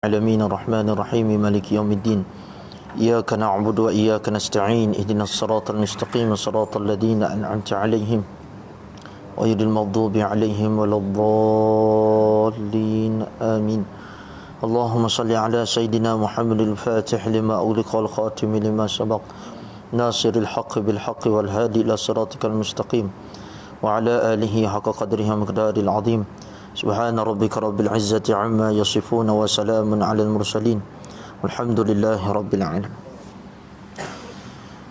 العالمين الرحمن الرحيم مالك يوم الدين إياك نعبد وإياك نستعين اهدنا الصراط المستقيم صراط الذين أنعمت عليهم غير المغضوب عليهم ولا الضالين آمين اللهم صل على سيدنا محمد الفاتح لما أغلق والخاتم لما سبق ناصر الحق بالحق والهادي إلى صراطك المستقيم وعلى آله حق قدره ومقداره العظيم سبحان ربك رب العزة عما يصفون وسلام على المرسلين والحمد لله رب العالمين.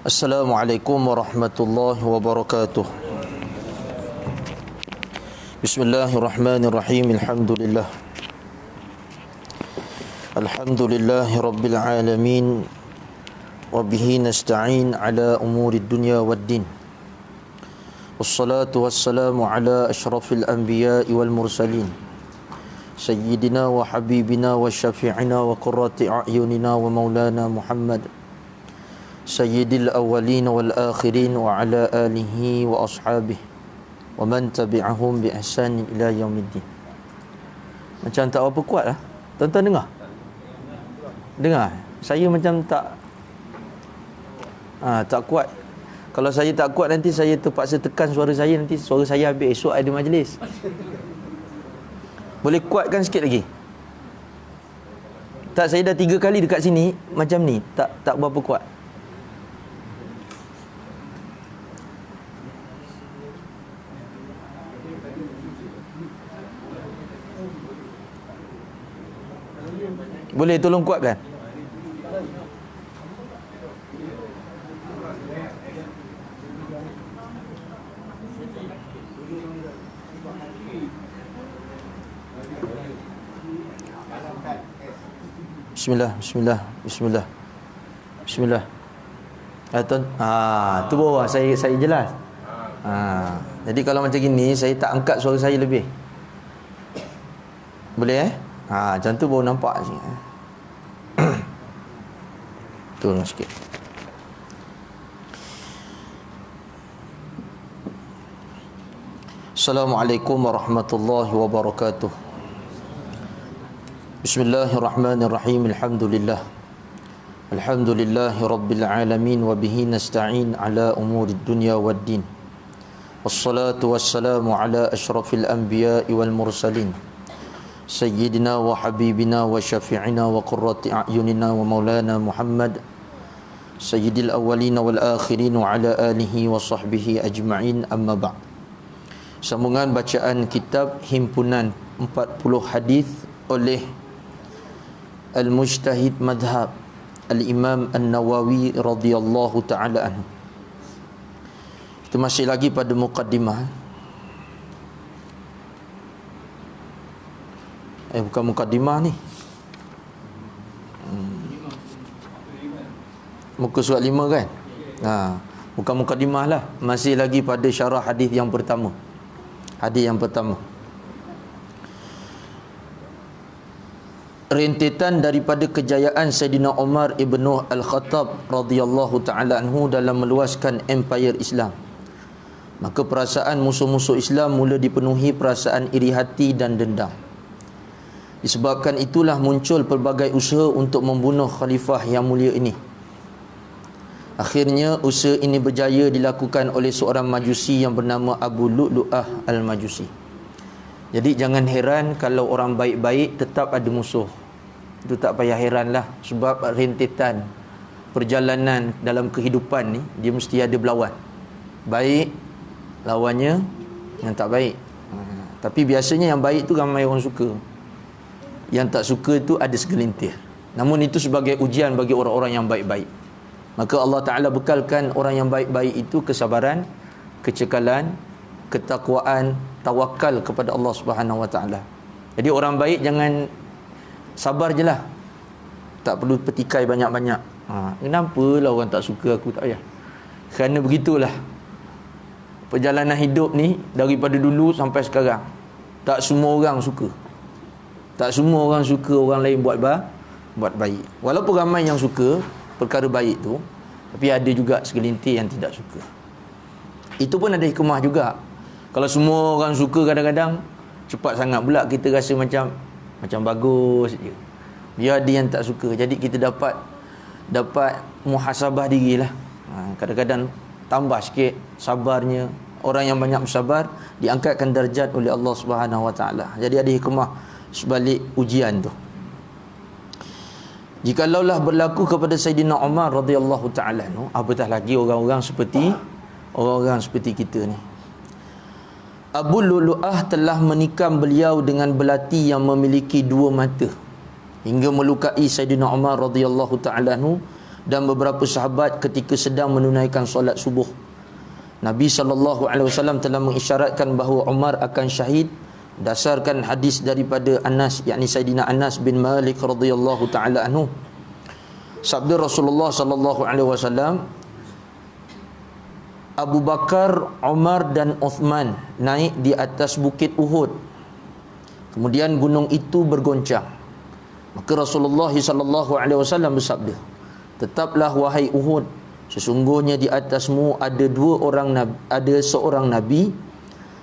السلام عليكم ورحمة الله وبركاته. بسم الله الرحمن الرحيم. الحمد لله رب العالمين وبه نستعين على أمور الدنيا والدين والصلاة والسلام على أشرف الأنبياء والمرسلين سيدنا وحبيبنا وشفيعنا وقرة أعيننا ومولانا محمد سيد الأولين والآخرين وعلى آله وأصحابه ومن تبعهم بإحسان إلى يوم الدين. Macam tak apa kuat lah. Tuan-tuan dengar? Saya macam tak kuat. Kalau saya tak kuat nanti saya terpaksa tekan suara saya, nanti suara saya habis, esok ada majlis. Boleh kuatkan sikit lagi? Tak, saya dah 3 kali dekat sini macam ni, tak berapa kuat. Boleh tolong kuatkan? Bismillah. Tu bawah saya jelas. Jadi kalau macam gini saya tak angkat suara saya lebih. Boleh macam tu baru nampak sikit. Turun sikit. Assalamualaikum warahmatullahi wabarakatuh. Bismillahirrahmanirrahim. Alhamdulillahi rabbil alamin wa bihi nasta'in ala umuri dunya waddin. Wassalatu wassalamu ala asyrafil anbiya'i wal mursalin sayyidina wa habibina wa syafi'ina wa qurrati a'yunina wa maulana Muhammad sayyidil awwalina wal akhirin wa ala alihi wa sahbihi ajma'in, amma ba'd. Sambungan bacaan kitab Himpunan 40 Hadis oleh Al-Mujtahid Madhab Al-Imam An-Nawawi radhiyallahu ta'ala anhu. Kita masih lagi pada muqaddimah. Bukan muqaddimah ni. Muka surat 5 kan? Bukan muqaddimah lah. Masih lagi pada syarah hadis yang pertama. Rentetan daripada kejayaan Sayyidina Umar ibnu Al-Khattab radhiyallahu ta'ala anhu dalam meluaskan empayar Islam. Maka perasaan musuh-musuh Islam mula dipenuhi perasaan iri hati dan dendam. Disebabkan itulah muncul pelbagai usaha untuk membunuh khalifah yang mulia ini. Akhirnya usaha ini berjaya dilakukan oleh seorang majusi yang bernama Abu Lu'lu'ah Al-Majusi. Jadi jangan heran kalau orang baik-baik tetap ada musuh. Itu tak payah heranlah, sebab rentetan perjalanan dalam kehidupan ni dia mesti ada berlawan. Baik lawannya yang tak baik. Tapi biasanya yang baik tu ramai orang suka. Yang tak suka tu ada segelintir. Namun itu sebagai ujian bagi orang-orang yang baik-baik. Maka Allah Ta'ala bekalkan orang yang baik-baik itu kesabaran, kecekalan, ketakwaan, tawakal kepada Allah Subhanahu Wa Ta'ala. Jadi orang baik jangan sabar je lah, tak perlu petikai banyak-banyak. Kenapa lah orang tak suka aku, tak payah. Kerana begitulah perjalanan hidup ni daripada dulu sampai sekarang. Tak semua orang suka. Tak semua orang suka orang lain buat baik. Walaupun ramai yang suka perkara baik tu, tapi ada juga segelintir yang tidak suka. Itu pun ada hikmah juga. Kalau semua orang suka, kadang-kadang cepat sangat pula kita rasa macam bagus je. Biar dia yang tak suka. Jadi kita dapat muhasabah dirilah. Kadang-kadang tambah sikit sabarnya. Orang yang banyak bersabar diangkatkan darjat oleh Allah Subhanahu Wa Taala. Jadi ada hikmah sebalik ujian tu. Jikalaulah berlaku kepada Sayyidina Umar radhiyallahu taala anhu, apatah lagi orang-orang seperti kita ni. Abu Lu'lu'ah telah menikam beliau dengan belati yang memiliki dua mata hingga melukai Sayyidina Umar radhiyallahu taala anhu dan beberapa sahabat ketika sedang menunaikan solat subuh. Nabi SAW telah mengisyaratkan bahawa Umar akan syahid berdasarkan hadis daripada Anas, yakni Sayyidina Anas bin Malik radhiyallahu taala anhu. Sabda Rasulullah sallallahu alaihi wasallam, Abu Bakar, Umar dan Uthman naik di atas bukit Uhud. Kemudian gunung itu bergoncang. Maka Rasulullah sallallahu alaihi wasallam bersabda, "Tetaplah wahai Uhud, sesungguhnya di atasmu ada seorang nabi,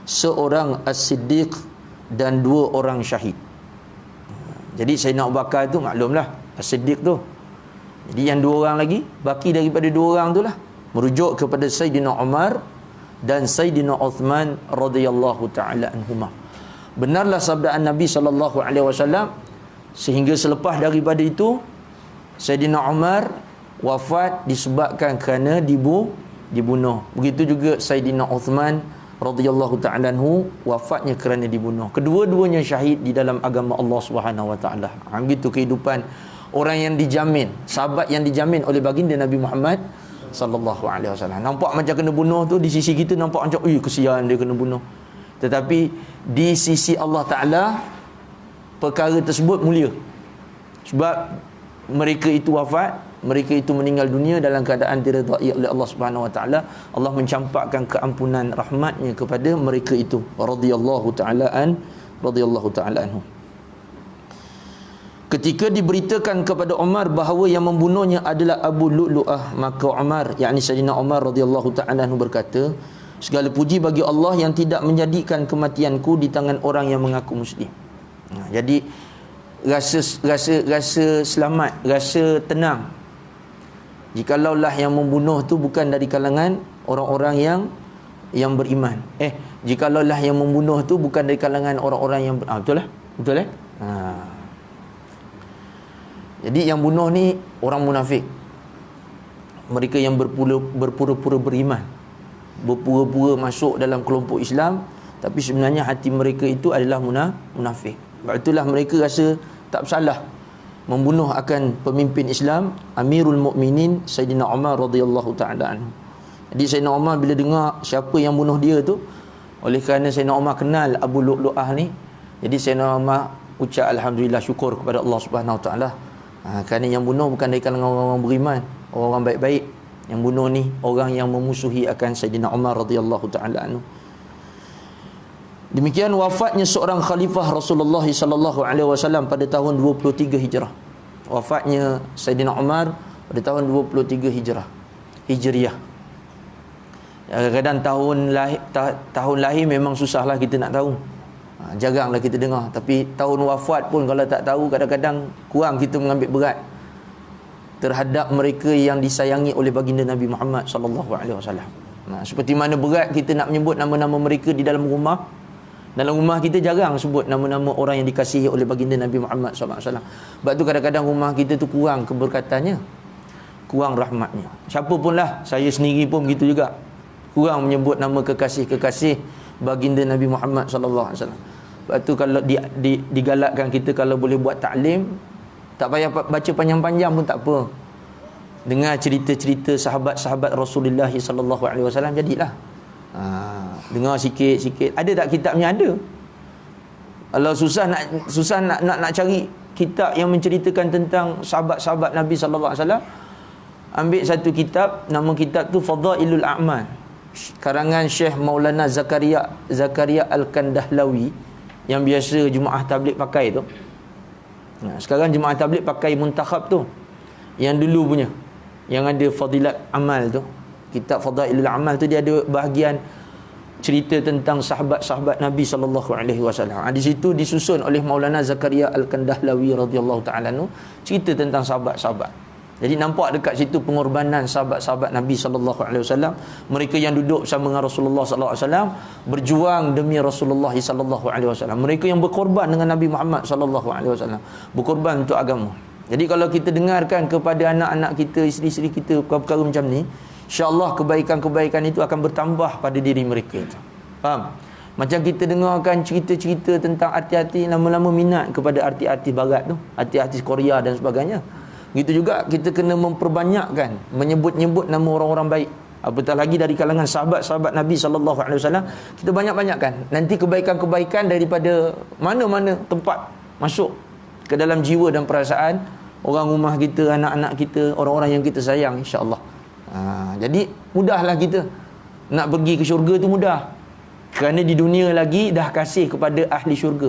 seorang as-siddiq dan dua orang syahid." Jadi Sayyidina Abu Bakar tu maklumlah as-siddiq tu. Jadi yang dua orang lagi, baki daripada dua orang tu lah, merujuk kepada Sayyidina Umar dan Sayyidina Uthman radhiyallahu taala anhuma. Benarlah sabda Nabi sallallahu alaihi wasallam, sehingga selepas daripada itu Sayyidina Umar wafat disebabkan kerana dibunuh. Begitu juga Sayyidina Uthman radhiyallahu ta'ala anhu wafatnya kerana dibunuh. Kedua-duanya syahid di dalam agama Allah Subhanahu wa taala. Begitu kehidupan orang yang dijamin, sahabat yang dijamin oleh baginda Nabi Muhammad sallallahu alaihi wasallam. Nampak macam kena bunuh tu, di sisi kita nampak macam kesian dia kena bunuh. Tetapi di sisi Allah Taala perkara tersebut mulia. Sebab mereka itu wafat, mereka itu meninggal dunia dalam keadaan diridai oleh Allah Subhanahu wa taala. Allah mencampakkan keampunan rahmatnya kepada mereka itu, radhiyallahu taala anhu. Ketika diberitakan kepada Umar bahawa yang membunuhnya adalah Abu Lu'lu'ah, maka Umar, yakni Sayyidina Umar radhiyallahu taala anhu berkata, "Segala puji bagi Allah yang tidak menjadikan kematianku di tangan orang yang mengaku muslim." Jadi rasa selamat, rasa tenang jikalaulah yang membunuh tu bukan dari kalangan orang-orang yang beriman. Jikalaulah yang membunuh tu bukan dari kalangan orang-orang yang betul lah? Betul eh? Jadi yang bunuh ni orang munafik. Mereka yang berpura-pura beriman, berpura-pura masuk dalam kelompok Islam, tapi sebenarnya hati mereka itu adalah munafik. Sebab itulah mereka rasa tak bersalah membunuh akan pemimpin Islam, Amirul Mukminin Sayyidina Umar radhiyallahu taala anhu. Jadi Sayyidina Umar bila dengar siapa yang bunuh dia tu, oleh kerana Sayyidina Umar kenal Abu Lu'lu'ah ni, jadi Sayyidina Umar ucap alhamdulillah, syukur kepada Allah Subhanahu taala. Kerana yang bunuh bukan dari kalangan orang-orang beriman, orang-orang baik-baik. Yang bunuh ni orang yang memusuhi akan Sayyidina Umar radhiyallahu taala anhu. Demikian wafatnya seorang khalifah Rasulullah sallallahu alaihi wasallam pada tahun 23 Hijrah. Wafatnya Sayyidina Umar pada tahun 23 Hijriah. Kadang-kadang tahun lahir memang susahlah kita nak tahu. Jaranglah kita dengar. Tapi tahun wafat pun kalau tak tahu, kadang-kadang kurang kita mengambil berat terhadap mereka yang disayangi oleh baginda Nabi Muhammad sallallahu alaihi wasallam. Seperti mana berat kita nak menyebut nama-nama mereka di dalam rumah. Dalam rumah kita jarang sebut nama-nama orang yang dikasihi oleh baginda Nabi Muhammad sallallahu alaihi wasallam. Sebab tu kadang-kadang rumah kita tu kurang keberkatannya, kurang rahmatnya. Siapa pun lah, saya sendiri pun begitu juga. Kurang menyebut nama kekasih-kekasih baginda Nabi Muhammad sallallahu alaihi wasallam. Sebab tu kalau digalakkan kita kalau boleh buat taklim, tak payah baca panjang-panjang pun tak apa. Dengar cerita-cerita sahabat-sahabat Rasulullah sallallahu alaihi wasallam jadilah. Dengar sikit-sikit. Ada tak kitabnya? Ada. Kalau susah nak cari kitab yang menceritakan tentang sahabat-sahabat Nabi sallallahu alaihi wasallam, ambil satu kitab, nama kitab tu Fadailul A'mal, karangan Syekh Maulana Zakaria Al-Kandahlawi, yang biasa jemaah tabligh pakai tu. Sekarang jemaah tabligh pakai muntakhab tu, yang dulu punya, yang ada Fadilat Amal tu. Kitab Fadailul Amal tu dia ada bahagian cerita tentang sahabat-sahabat Nabi sallallahu alaihi wasallam. Di situ disusun oleh Maulana Zakaria Al-Kandahlawi radhiyallahu taala anhu, cerita tentang sahabat-sahabat. Jadi nampak dekat situ pengorbanan sahabat-sahabat Nabi sallallahu alaihi wasallam, mereka yang duduk bersama dengan Rasulullah sallallahu alaihi wasallam, berjuang demi Rasulullah sallallahu alaihi wasallam. Mereka yang berkorban dengan Nabi Muhammad sallallahu alaihi wasallam, berkorban untuk agama. Jadi kalau kita dengarkan kepada anak-anak kita, isteri-isteri kita perkara-perkara macam ni, insya-Allah kebaikan-kebaikan itu akan bertambah pada diri mereka itu. Faham? Macam kita dengarkan cerita-cerita tentang artis-artis, lama-lama minat kepada artis-artis barat tu, artis-artis Korea dan sebagainya. Gitu juga kita kena memperbanyakkan menyebut-nyebut nama orang-orang baik, apatah lagi dari kalangan sahabat-sahabat Nabi sallallahu alaihi wasallam. Kita banyak-banyakkan, nanti kebaikan-kebaikan daripada mana-mana tempat masuk ke dalam jiwa dan perasaan orang rumah kita, anak-anak kita, orang-orang yang kita sayang, insya-Allah. Jadi mudahlah kita nak pergi ke syurga tu, mudah. Kerana di dunia lagi dah kasih kepada ahli syurga.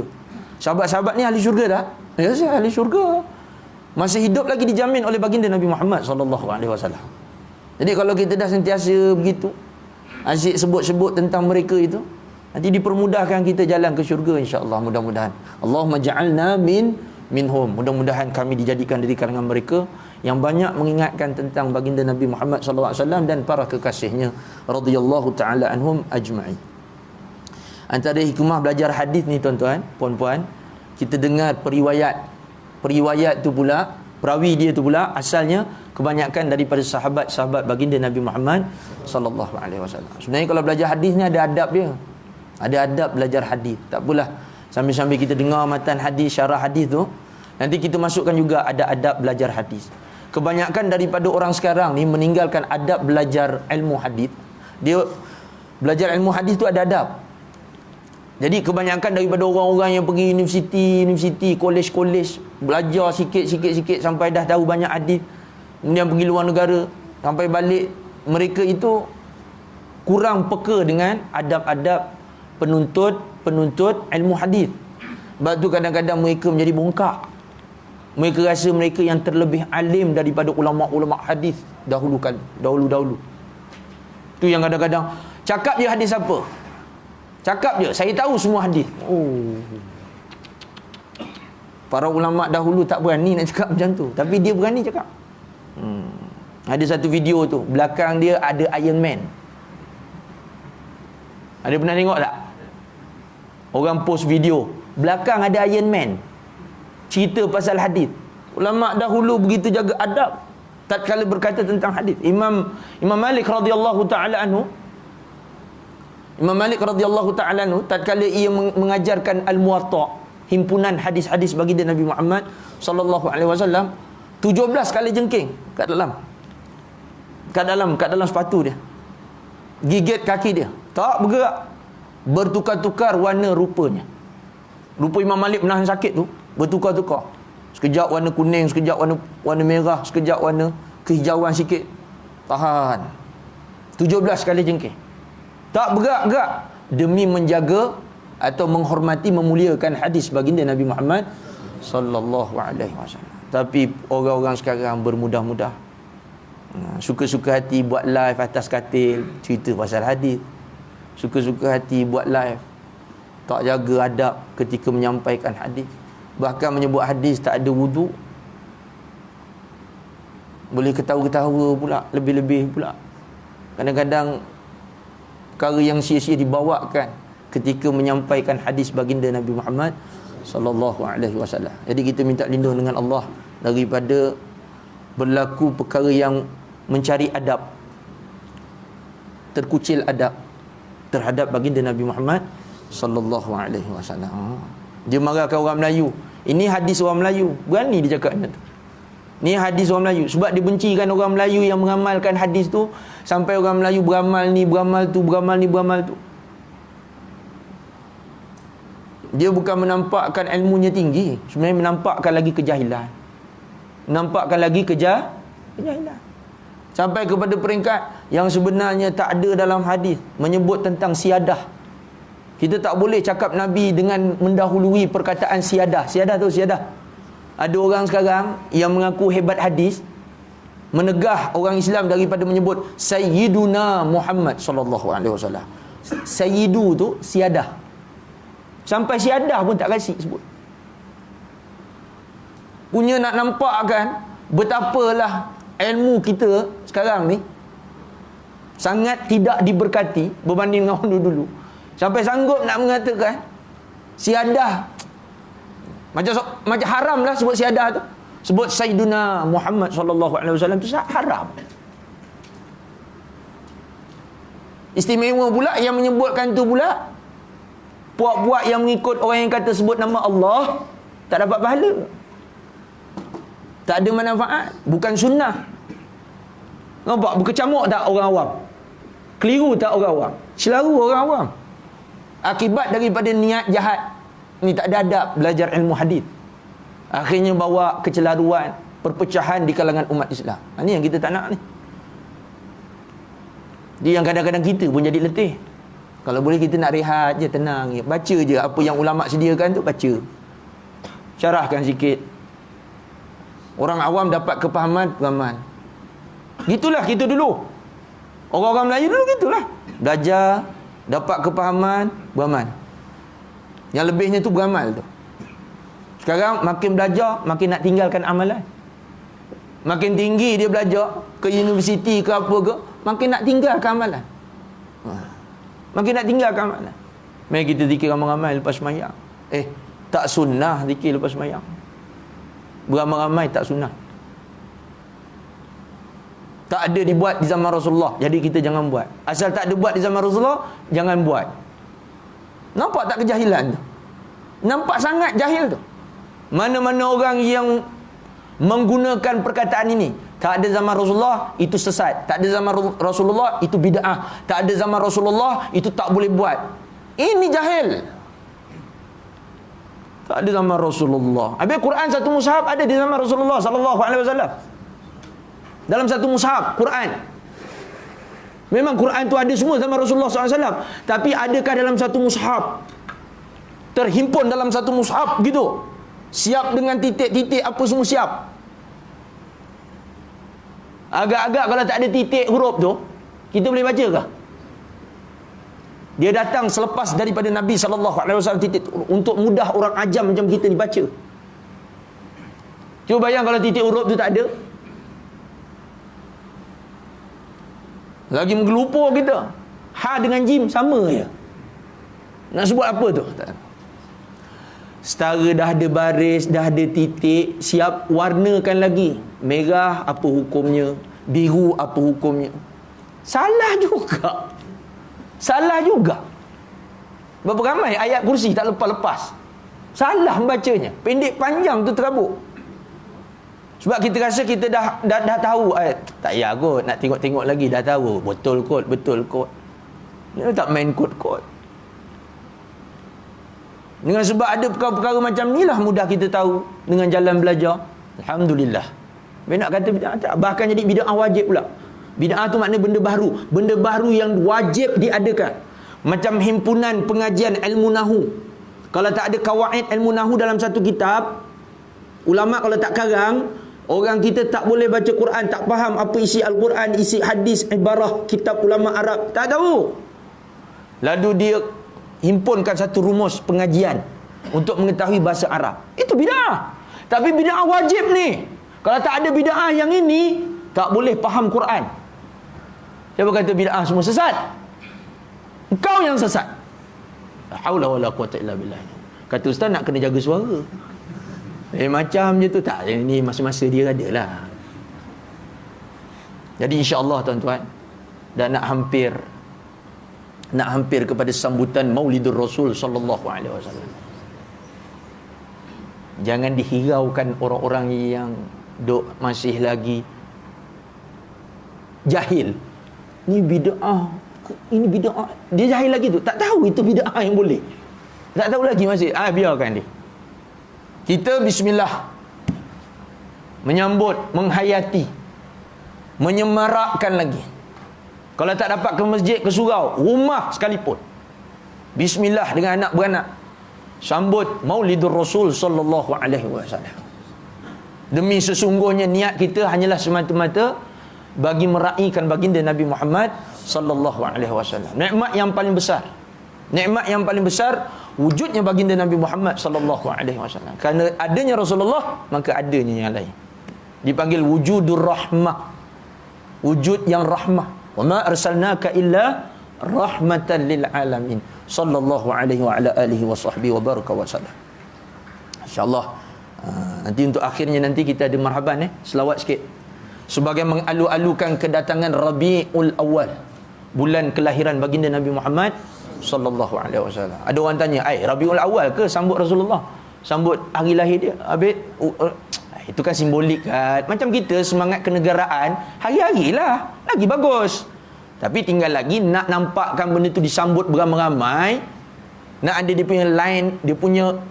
Sahabat-sahabat ni ahli syurga tak? Ya, saya ahli syurga. Masih hidup lagi dijamin oleh baginda Nabi Muhammad sallallahu alaihi wasallam. Jadi kalau kita dah sentiasa begitu asyik sebut-sebut tentang mereka itu, nanti dipermudahkan kita jalan ke syurga, insya-Allah, mudah-mudahan. Allahumma ja'alna minhum. Mudah-mudahan kami dijadikan dari kalangan mereka yang banyak mengingatkan tentang baginda Nabi Muhammad sallallahu alaihi wasallam dan para kekasihnya radhiyallahu taala anhum ajma'in. Antara hikmah belajar hadis ni tuan-tuan, puan-puan, kita dengar periwayat tu pula, perawi dia tu pula asalnya kebanyakan daripada sahabat-sahabat baginda Nabi Muhammad sallallahu alaihi wasallam. Sebenarnya kalau belajar hadis ni ada adab dia. Ada adab belajar hadis. Tak apalah sambil-sambil kita dengar matan hadis, syarah hadis tu, nanti kita masukkan juga ada adab belajar hadis. Kebanyakan daripada orang sekarang ni meninggalkan adab belajar ilmu hadis. Dia belajar ilmu hadis tu ada adab. Jadi kebanyakan daripada orang-orang yang pergi universiti, kolej, belajar sikit sampai dah tahu banyak hadis, kemudian pergi luar negara, sampai balik, mereka itu kurang peka dengan adab-adab penuntut ilmu hadis. Sebab tu kadang-kadang mereka menjadi bongkak. Mereka rasa mereka yang terlebih alim daripada ulama-ulama hadis dahulu. Tu yang kadang-kadang cakap je hadis apa? Cakap je, saya tahu semua hadis. Para ulama dahulu tak berani nak cakap macam tu, tapi dia berani cakap. Ada satu video tu, belakang dia ada Iron Man. Ada pernah tengok tak? Orang post video, belakang ada Iron Man, cerita pasal hadis. Ulama dahulu begitu jaga adab tatkala berkata tentang hadis. Imam Malik radhiyallahu taala anhu, tatkala ia mengajarkan Al-Muwatta, himpunan hadis-hadis baginda Nabi Muhammad sallallahu alaihi wasallam, 17 kali jengking kat dalam sepatu dia. Gigit kaki dia, tak bergerak. Bertukar-tukar warna rupanya. Rupa Imam Malik menahan sakit tu bertukar-tukar. Sekejap warna kuning, sekejap warna merah, sekejap warna kehijauan sikit. Tahan. 17 kali jengking. Tak bergerak-gerak demi menjaga atau menghormati, memuliakan hadis baginda Nabi Muhammad sallallahu alaihi wasallam. Tapi orang-orang sekarang bermudah-mudah, suka-suka hati buat live atas katil cerita pasal hadis. Suka-suka hati buat live, tak jaga adab ketika menyampaikan hadis. Bahkan menyebut hadis tak ada wudu. Boleh ketawa-ketawa pula, lebih-lebih pula. Kadang-kadang perkara yang sia-sia dibawakan ketika menyampaikan hadis baginda Nabi Muhammad sallallahu alaihi wasallam. Jadi kita minta lindung dengan Allah daripada berlaku perkara yang mencari adab, terkucil adab terhadap baginda Nabi Muhammad sallallahu alaihi wasallam. Dia marahkan orang Melayu. Ini hadis orang Melayu. Berani dia cakap macam tu. Ni hadis orang Melayu. Sebab dia bencikan orang Melayu yang mengamalkan hadis tu, sampai orang Melayu beramal ni, beramal tu, beramal ni, beramal tu. Dia bukan menampakkan ilmunya tinggi, sebenarnya menampakkan lagi kejahilan. Menampakkan lagi kejahilan. Sampai kepada peringkat yang sebenarnya tak ada dalam hadis menyebut tentang siadah. Kita tak boleh cakap Nabi dengan mendahului perkataan siadah. Siadah tu siadah. Ada orang sekarang yang mengaku hebat hadis, menegah orang Islam daripada menyebut Sayyiduna Muhammad sallallahu alaihi wasallam. Sayyidu tu siadah. Sampai siadah pun tak kasi sebut. Punya nak nampak kan betapalah ilmu kita sekarang ni sangat tidak diberkati berbanding dengan dulu-dulu. Sampai sanggup nak mengatakan siadah. Macam haram lah sebut siadah tu. Sebut Sayyiduna Muhammad sallallahu alaihi wasallam tu haram. Istimewa pula yang menyebutkan tu pula puak-puak yang mengikut orang yang kata sebut nama Allah tak dapat pahala. Tak ada manfaat, bukan sunnah. Nampak berkecamuk tak orang awam? Keliru tak orang awam? Selaru orang awam. Akibat daripada niat jahat. Ni tak ada adab belajar ilmu hadis. Akhirnya bawa kecelaruan, perpecahan di kalangan umat Islam. Ini yang kita tak nak ni. Dia yang kadang-kadang kita pun jadi letih. Kalau boleh kita nak rehat je, tenang je. Baca je apa yang ulama sediakan tu, baca. Syarahkan sikit. Orang awam dapat kepahaman. Gitulah kita dulu. Orang-orang Melayu dulu gitulah. Belajar, dapat kepahaman, beramal. Yang lebihnya tu beramal tu. Sekarang makin belajar, makin nak tinggalkan amalan. Makin tinggi dia belajar, ke universiti ke apa ke, makin nak tinggalkan amalan. Makin nak tinggalkan amalan. Mari kita zikir ramai-ramai lepas sembahyang. Tak sunnah zikir lepas sembahyang. Beramai-ramai tak sunnah. Tak ada dibuat di zaman Rasulullah, jadi kita jangan buat. Asal tak ada buat di zaman Rasulullah, jangan buat. Nampak tak kejahilan tu? Nampak sangat jahil tu. Mana-mana orang yang menggunakan perkataan ini, tak ada zaman Rasulullah, itu sesat. Tak ada zaman Rasulullah, itu bid'ah. Tak ada zaman Rasulullah, itu tak boleh buat. Ini jahil. Tak ada zaman Rasulullah. Habis Quran satu mushaf ada di zaman Rasulullah sallallahu alaihi wasallam. Dalam satu mushaf Quran. Memang Quran tu ada semua zaman Rasulullah sallallahu alaihi wasallam. Tapi adakah dalam satu mushaf? Terhimpun dalam satu mushaf gitu. Siap dengan titik-titik apa semua siap. Agak-agak kalau tak ada titik huruf tu, kita boleh baca ke? Dia datang selepas daripada Nabi sallallahu alaihi wasallam titik untuk mudah orang ajam macam kita ni baca. Cuba bayang kalau titik huruf tu tak ada. Lagi menggelupur kita. Ha dengan jim sama je. Nak sebut apa tu? Setara dah ada baris, dah ada titik, siap warnakan lagi. Merah apa hukumnya? Biru apa hukumnya? Salah juga. Salah juga. Berapa ramai ayat kursi tak lepas-lepas. Salah membacanya. Pendek panjang tu terabuk. Sebab kita rasa kita dah tahu. Tak payah kot, nak tengok-tengok lagi dah tahu. Betul kot. Dia tak main kot. Dengan sebab ada perkara-perkara macam ni lah mudah kita tahu dengan jalan belajar. Alhamdulillah. Dia nak kata bid'ah tak, bahkan jadi bid'ah wajib pula. Bid'ah tu makna benda baru. Benda baru yang wajib diadakan. Macam himpunan pengajian ilmu nahu. Kalau tak ada kawaid ilmu nahu dalam satu kitab, ulama kalau tak karang, orang kita tak boleh baca Quran, tak faham apa isi Al-Quran, isi hadis, ibarah, kitab ulama Arab, tak tahu. Lalu dia himpunkan satu rumus pengajian untuk mengetahui bahasa Arab. Itu bid'ah. Tapi bid'ah wajib ni. Kalau tak ada bid'ah yang ini, tak boleh faham Quran. Siapa kata bid'ah semua sesat? Engkau yang sesat. La haula wala quwata illa billah. Kata ustaz nak kena jaga suara. Macam je tu tak. Ini masa-masa dia ada lah. Jadi insya-Allah tuan-tuan, dan nak hampir kepada sambutan Maulidur Rasul sallallahu alaihi wasallam. Jangan dihiraukan orang-orang yang masih lagi jahil. Ini bid'ah. Dia jahil lagi tu. Tak tahu itu bid'ah yang boleh. Tak tahu lagi masih. Biarkan dia. Kita bismillah. Menyambut, menghayati, menyemarakkan lagi. Kalau tak dapat ke masjid, ke surau, rumah sekalipun, bismillah dengan anak beranak, sambut Maulidur Rasul sallallahu alaihi wasallam. Demi sesungguhnya niat kita hanyalah semata-mata bagi meraihkan baginda Nabi Muhammad sallallahu alaihi wasallam. Nikmat yang paling besar. Nikmat yang paling besar wujudnya baginda Nabi Muhammad sallallahu alaihi wasallam. Kerana adanya Rasulullah, maka adanya yang lain. Dipanggil wujudur rahmah. Wujud yang rahmah. Wa ma arsalnaka illa rahmatan lil alamin. Sallallahu alaihi wa ala alihi wa sahbihi wa baraka wa sallam. Insyaallah nanti untuk akhirnya nanti kita ada marhaban selawat sikit sebagai mengalu-alukan kedatangan Rabiul Awal, bulan kelahiran baginda Nabi Muhammad sallallahu alaihi wasallam. Ada orang tanya, Rabiul Awal ke sambut Rasulullah? Sambut hari lahir dia? Habis itu kan simbolik kan. Macam kita semangat kenegaraan, hari-harilah lagi bagus. Tapi tinggal lagi nak nampakkan benda tu disambut beramai-ramai, nak ada dia punya line, dia punya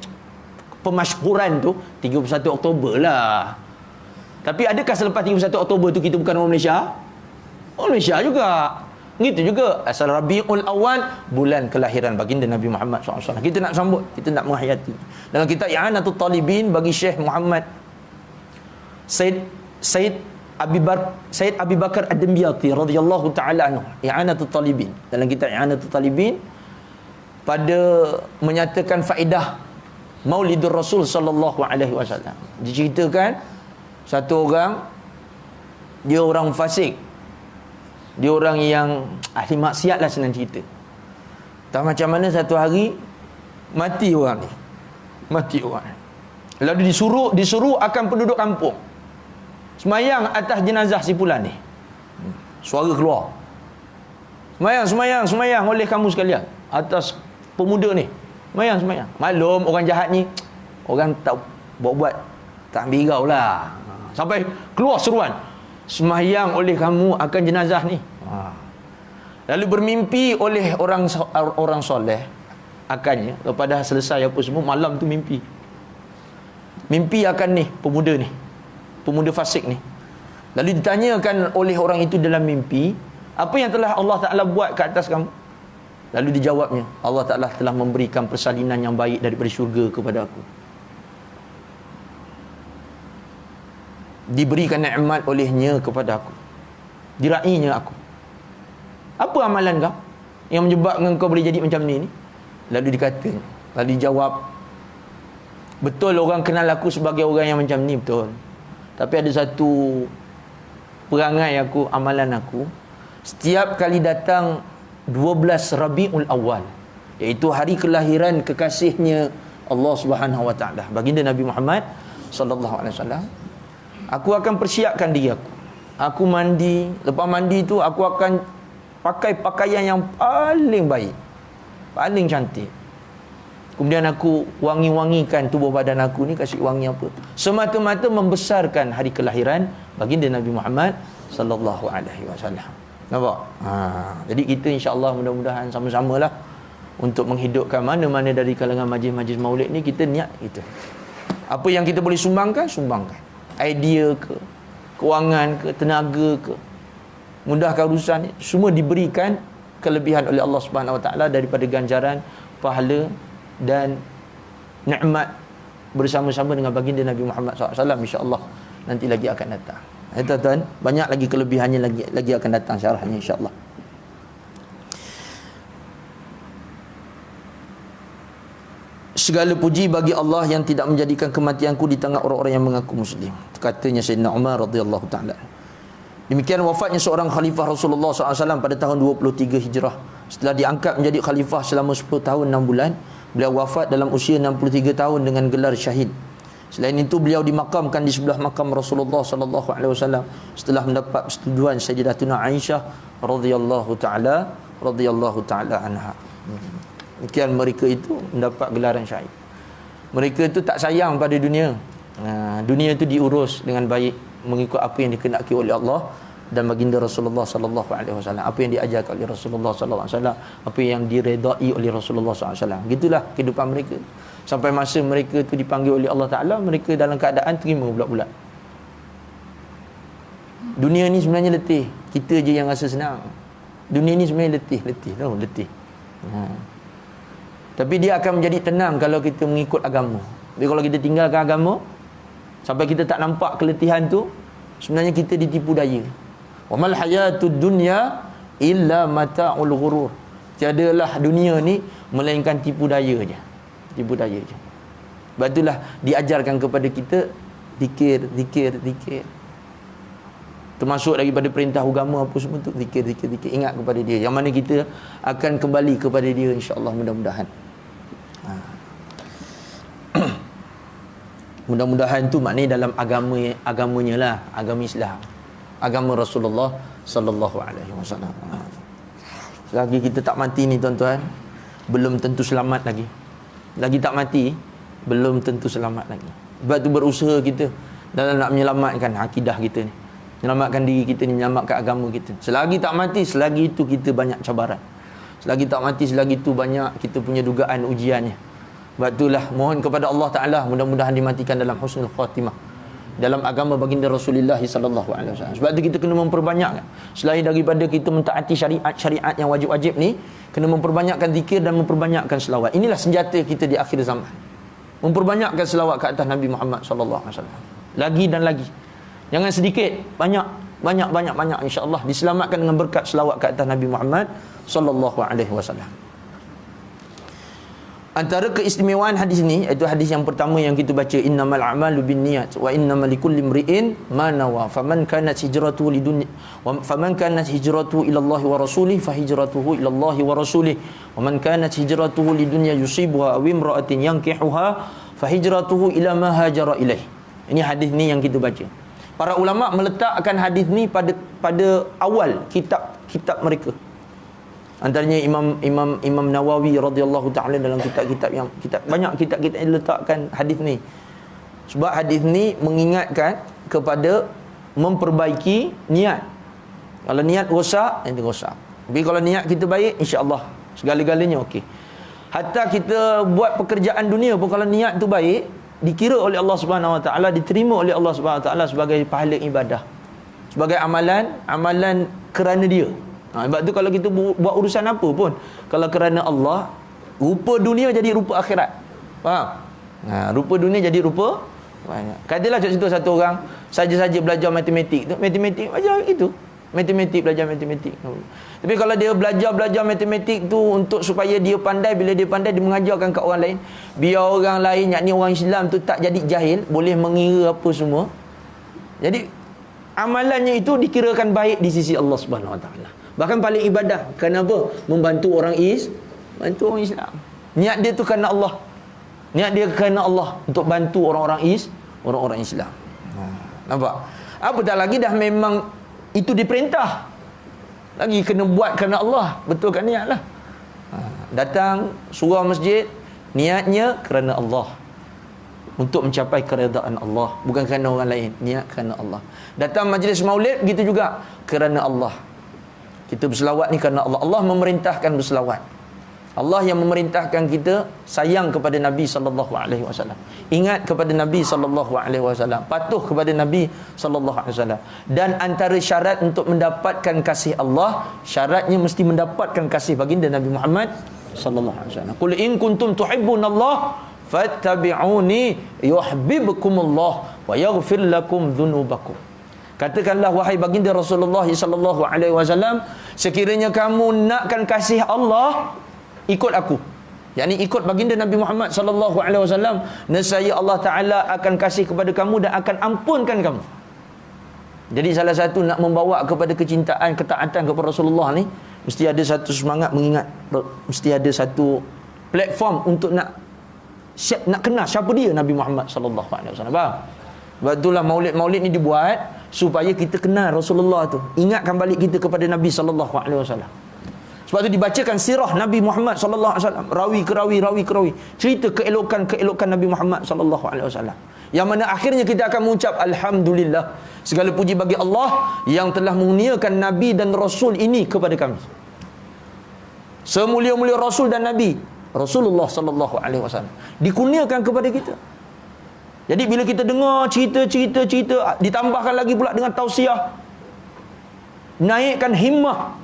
pemasyhuran tu 31 Oktober lah. Tapi adakah selepas 31 Oktober tu kita bukan orang Malaysia? Orang Malaysia juga. Gitu juga. Asal Rabiul Awal, bulan kelahiran baginda Nabi Muhammad SAW. Kita nak sambut, kita nak menghayati. Dalam kitab I'anatul Talibin bagi Syekh Muhammad Said Abi Bakar Ad-Dimyati radhiyallahu taala anhu, I'anatul Talibin. Dalam kitab I'anatul Talibin pada menyatakan faedah Maulidur Rasul sallallahu alaihi wasallam. Diceritakan satu orang, dia orang fasik, dia orang yang ahli maksiat lah senang cerita. Tak macam mana satu hari mati orang ni, mati orang. Lalu disuruh akan penduduk kampung semayang atas jenazah si fulan ni. Suara keluar, semayang oleh kamu sekalian atas pemuda ni. Semayang. Maklum orang jahat ni, orang tak buat tak ambil hirau lah. Sampai keluar seruan, semayang oleh kamu akan jenazah ni. Lalu bermimpi oleh orang soleh akannya, lepas selesai apa semua, malam tu mimpi akan ni pemuda fasik ni. Lalu ditanyakan oleh orang itu dalam mimpi, apa yang telah Allah Ta'ala buat ke atas kamu? Lalu dijawabnya, Allah Ta'ala telah memberikan persalinan yang baik daripada syurga kepada aku. Diberikan nikmat olehnya kepada aku, dirainya aku. Apa amalan kau yang menyebabkan kau boleh jadi macam ni? Lalu dijawab, betul orang kenal aku sebagai orang yang macam ni, betul. Tapi ada satu perangai aku, amalan aku, setiap kali datang 12 Rabiul Awal, iaitu hari kelahiran kekasihnya Allah Subhanahu wa taala, baginda Nabi Muhammad sallallahu alaihi wasallam, aku akan persiapkan diri aku. Aku mandi, lepas mandi tu aku akan pakai pakaian yang paling baik, paling cantik. Kemudian aku wangi-wangikan tubuh badan aku ni, kasih wangi apa? Semata-mata membesarkan hari kelahiran baginda Nabi Muhammad sallallahu alaihi wasallam. Nampak? Jadi kita insya-Allah mudah-mudahan sama-samalah untuk menghidupkan mana-mana dari kalangan majlis-majlis maulid ni. Kita niat itu. Apa yang kita boleh sumbangkan. Idea ke, kewangan ke, tenaga ke, mudahkan urusan ni, semua diberikan kelebihan oleh Allah Subhanahu wa taala daripada ganjaran, pahala dan nikmat bersama-sama dengan baginda Nabi Muhammad SAW, insya-Allah nanti lagi akan datang. Tuan-tuan, banyak lagi kelebihannya lagi akan datang syarahnya insya-Allah. Segala puji bagi Allah yang tidak menjadikan kematianku di tengah orang-orang yang mengaku muslim. Katanya Sayyidina Umar radhiyallahu taala. Demikian wafatnya seorang khalifah Rasulullah SAW pada tahun 23 Hijrah. Setelah diangkat menjadi khalifah selama 10 tahun 6 bulan, beliau wafat dalam usia 63 tahun dengan gelar syahid. Selain itu beliau dimakamkan di sebelah makam Rasulullah sallallahu alaihi wasallam setelah mendapat persetujuan Sayyidatuna Aisyah radhiyallahu taala anha. Demikian mereka itu mendapat gelaran syahid. Mereka itu tak sayang pada dunia. Dunia itu diurus dengan baik mengikut apa yang dikehendaki oleh Allah dan baginda Rasulullah sallallahu alaihi wasallam, apa yang diajarkan oleh Rasulullah sallallahu alaihi wasallam, apa yang diredai oleh Rasulullah sallallahu alaihi wasallam. Gitulah kehidupan mereka. Sampai masa mereka itu dipanggil oleh Allah Ta'ala, mereka dalam keadaan terima bulat-bulat. Dunia ni sebenarnya letih, kita je yang rasa senang. Dunia ni sebenarnya letih. Tapi dia akan menjadi tenang kalau kita mengikut agama. Tapi kalau kita tinggalkan agama sampai kita tak nampak keletihan tu, sebenarnya kita ditipu daya. Wa mal hayatud dunya illa mata'ul ghurur. Tiadalah dunia ni melainkan tipu daya je. Tipu daya je. Sebab itulah diajarkan kepada kita zikir. Termasuk daripada perintah agama apa semua tu, zikir. Ingat kepada dia. Yang mana kita akan kembali kepada dia, insya-Allah, mudah-mudahan. Mudah-mudahan tu maknanya dalam agamanya lah, agama Islam, agama Rasulullah sallallahu alaihi wasallam. Selagi kita tak mati ni tuan-tuan, belum tentu selamat lagi. Lagi tak mati, belum tentu selamat lagi. Sebab tu berusaha kita dalam nak menyelamatkan akidah kita ni, menyelamatkan diri kita ni, menyelamatkan agama kita. Selagi tak mati, selagi itu kita banyak cabaran. Selagi tak mati, selagi itu banyak kita punya dugaan ujiannya. Sebab itulah mohon kepada Allah Ta'ala mudah-mudahan dimatikan dalam husnul khatimah dalam agama baginda Rasulullah sallallahu alaihi wasallam. Sebab itu kita kena memperbanyakkan, selain daripada kita mentaati syariat yang wajib-wajib ni, kena memperbanyakkan zikir dan memperbanyakkan selawat. Inilah senjata kita di akhir zaman. Memperbanyakkan selawat ke atas Nabi Muhammad sallallahu alaihi wasallam. Lagi dan lagi. Jangan sedikit, banyak insya-Allah diselamatkan dengan berkat selawat ke atas Nabi Muhammad sallallahu alaihi wasallam. Antara keistimewaan hadis ni, iaitu hadis yang pertama yang kita baca, innamal a'malu binniyat wa innamal likulli imri'in ma nawa, faman kanat hijratuhu lidunya wa faman kanat hijratuhu ila Allah wa rasulih fa hijratuhu ila Allah wa rasulih wa man kanat hijratuhu lidunya yusibuha aw imra'atin yankihuha fa hijratuhu ila ma hajara ilaih. Ini hadis ni yang kita baca. Para ulama meletakkan hadis ni pada awal kitab mereka. Antaranya Imam Nawawi radhiyallahu taala dalam banyak kitab yang letakkan hadis ni. Sebab hadis ni mengingatkan kepada memperbaiki niat. Kalau niat rosak, nanti rosak. Tapi kalau niat kita baik, insya-Allah segala-galanya okey. Hatta kita buat pekerjaan dunia pun kalau niat tu baik, dikira oleh Allah Subhanahu Wa Taala, diterima oleh Allah Subhanahu Wa Taala sebagai pahala ibadah. Sebagai amalan kerana dia. Sebab tu kalau kita buat urusan apa pun, kalau kerana Allah, rupa dunia jadi rupa akhirat. Faham? Rupa dunia jadi rupa banyak. Katalah contoh satu orang saja-saja belajar matematik tu, matematik belajar gitu. Belajar matematik. Tapi kalau dia belajar matematik tu untuk supaya dia pandai, bila dia pandai dia mengajarkan kat orang lain, biar orang lain, yakni orang Islam tu tak jadi jahil, boleh mengira apa semua. Jadi amalannya itu dikirakan baik di sisi Allah Subhanahu Wa Taala. Bahkan paling ibadah. Kenapa? Membantu orang Islam. Niat dia tu kerana Allah. Niat dia kerana Allah untuk bantu orang-orang Islam. Nampak? Apatah lagi dah memang itu diperintah. Lagi kena buat kerana Allah. Betulkan niat lah. Datang surau masjid, niatnya kerana Allah. Untuk mencapai keredaan Allah. Bukan kerana orang lain. Niat kerana Allah. Datang majlis maulid, begitu juga. Kerana Allah. Kita berselawat ni kerana Allah. Allah memerintahkan berselawat. Allah yang memerintahkan kita sayang kepada Nabi sallallahu alaihi wasallam. Ingat kepada Nabi sallallahu alaihi wasallam. Patuh kepada Nabi sallallahu alaihi wasallam. Dan antara syarat untuk mendapatkan kasih Allah, syaratnya mesti mendapatkan kasih baginda Nabi Muhammad sallallahu alaihi wasallam. Qul in kuntum tuhibbunallah fattabi'uni yuhibbukumullah wa yaghfir lakum dzunubakum. Katakanlah wahai baginda Rasulullah sallallahu alaihi wasallam, sekiranya kamu nakkan kasih Allah, ikut aku. yakni ikut baginda Nabi Muhammad sallallahu alaihi wasallam, nescaya Allah Taala akan kasih kepada kamu dan akan ampunkan kamu. Jadi salah satu nak membawa kepada kecintaan, ketaatan kepada Rasulullah ni, mesti ada satu semangat mengingat, mesti ada satu platform untuk nak kenal siapa dia Nabi Muhammad sallallahu alaihi wasallam. Faham? Sebab itulah maulid ni dibuat supaya kita kenal Rasulullah tu. Ingatkan balik kita kepada Nabi sallallahu alaihi wasallam. Sebab tu dibacakan sirah Nabi Muhammad sallallahu alaihi wasallam, rawi ke rawi, cerita keelokan Nabi Muhammad sallallahu alaihi wasallam. Yang mana akhirnya kita akan mengucap alhamdulillah, segala puji bagi Allah yang telah mengurniakan Nabi dan Rasul ini kepada kami. Semulia-mulia Rasul dan Nabi Rasulullah sallallahu alaihi wasallam dikurniakan kepada kita. Jadi bila kita dengar cerita, ditambahkan lagi pula dengan tausiah, naikkan himmah,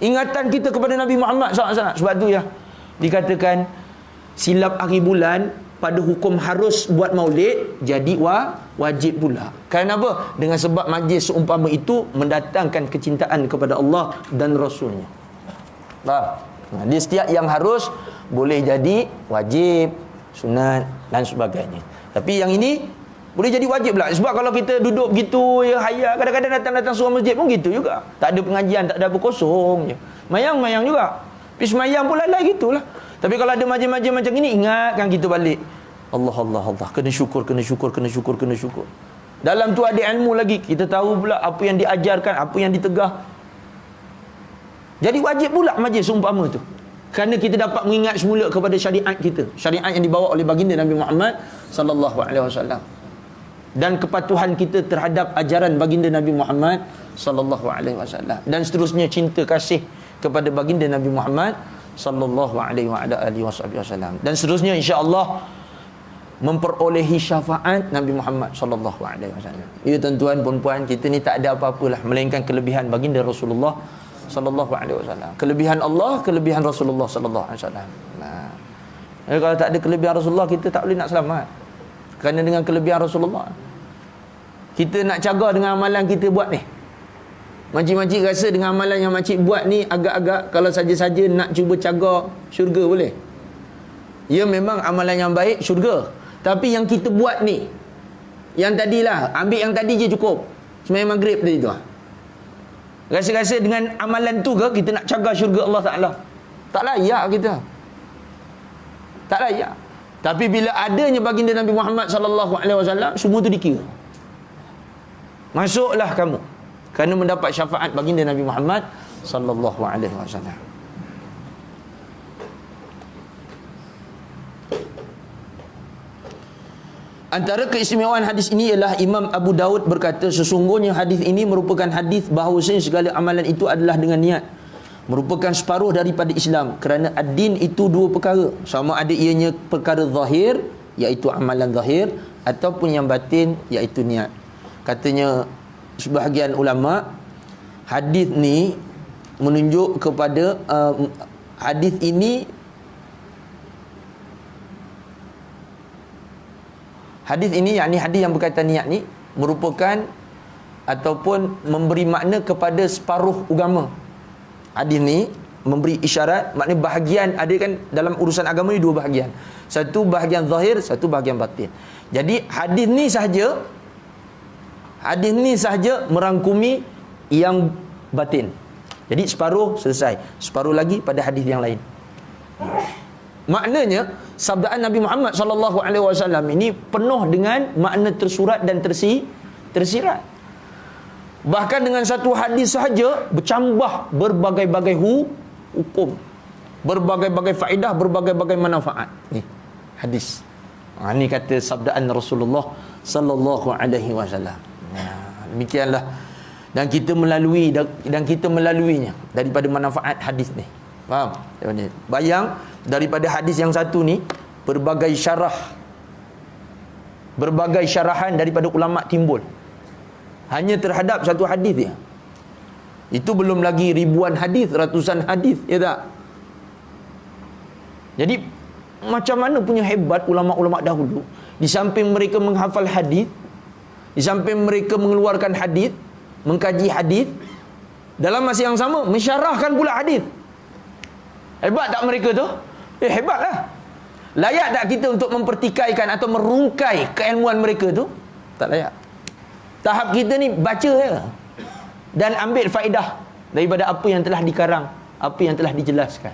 ingatan kita kepada Nabi Muhammad SAW. Sebab tu ya, dikatakan silap hari bulan pada hukum harus buat maulid, jadi wajib pula. Kerana apa? Dengan sebab majlis seumpama itu mendatangkan kecintaan kepada Allah dan Rasulnya. Faham? Nah, dia setiap yang harus boleh jadi wajib, sunat dan sebagainya. Tapi yang ini boleh jadi wajib pula. Sebab kalau kita duduk begitu ya hayat, kadang-kadang datang surau masjid pun gitu juga. Tak ada pengajian, tak ada apa, kosong je. Mayang juga. Pergi semayang pula lah gitulah. Tapi kalau ada majlis-majlis macam ini, ingatkan kita balik. Allah. Kena syukur. Dalam tu ada ilmu lagi. Kita tahu pula apa yang diajarkan, apa yang ditegah. Jadi wajib pula majlis seumpama tu. Kerana kita dapat mengingat semula kepada syariat kita. Syariat yang dibawa oleh baginda Nabi Muhammad sallallahu alaihi wasallam. Dan kepatuhan kita terhadap ajaran baginda Nabi Muhammad sallallahu alaihi wasallam. Dan seterusnya cinta kasih kepada baginda Nabi Muhammad sallallahu alaihi wasallam. Dan seterusnya insya-Allah memperolehi syafaat Nabi Muhammad sallallahu alaihi wasallam. Ya tuan-tuan puan-puan, kita ni tak ada apa-apalah melainkan kelebihan baginda Rasulullah sallallahu alaihi wasallam. Kelebihan Allah, kelebihan Rasulullah sallallahu alaihi wasallam. Nah, kalau tak ada kelebihan Rasulullah, kita tak boleh nak selamat. Kerana dengan kelebihan Rasulullah, kita nak caga dengan amalan kita buat ni. Makcik-makcik rasa dengan amalan yang makcik buat ni agak-agak kalau saja-saja nak cuba caga syurga boleh. Ya, memang amalan yang baik syurga. Tapi yang kita buat ni, yang tadilah, ambil yang tadi je cukup. Sembahyang maghrib tadi tu. Rasa-rasa dengan amalan tu ke kita nak caga syurga Allah Ta'ala? Tak layak kita. Tak layak. Tapi bila adanya baginda Nabi Muhammad sallallahu alaihi wasallam, semua tu dikira. Masuklah kamu kerana mendapat syafaat baginda Nabi Muhammad sallallahu alaihi wasallam. Antara keistimewaan hadis ini ialah Imam Abu Daud berkata, sesungguhnya hadis ini merupakan hadis bahawasanya segala amalan itu adalah dengan niat, merupakan separuh daripada Islam. Kerana ad-din itu dua perkara, sama ada ianya perkara zahir, iaitu amalan zahir, ataupun yang batin, iaitu niat. Katanya sebahagian ulama, hadis ni menunjuk kepada hadis ini, yakni hadis yang berkaitan niat ni merupakan ataupun memberi makna kepada separuh agama. Hadis ni memberi isyarat, maknanya bahagian, ada kan dalam urusan agama ni dua bahagian. Satu bahagian zahir, satu bahagian batin. Jadi hadis ni sahaja merangkumi yang batin. Jadi separuh selesai, separuh lagi pada hadis yang lain. Maknanya sabdaan Nabi Muhammad sallallahu alaihi wasallam ini penuh dengan makna tersurat dan tersirat. Bahkan dengan satu hadis sahaja bercambah berbagai-bagai hukum, berbagai-bagai faedah, berbagai-bagai manfaat. Ni hadis. Ini kata sabdaan Rasulullah sallallahu alaihi wasallam. Demikianlah, dan kita melaluinya daripada manfaat hadis ni. Faham? Bayang daripada hadis yang satu ni berbagai syarahan daripada ulama timbul hanya terhadap satu hadis dia. Itu belum lagi ribuan hadis, ratusan hadis, ya tak? Jadi macam mana punya hebat ulama-ulama dahulu, di samping mereka menghafal hadis, di samping mereka mengeluarkan hadis, mengkaji hadis, dalam masa yang sama mensyarahkan pula hadis. Hebat tak mereka tu? Hebatlah. Layak tak kita untuk mempertikaikan atau merungkai keilmuan mereka tu? Tak layak. Tahap kita ni baca je dan ambil faedah daripada apa yang telah dikarang, apa yang telah dijelaskan.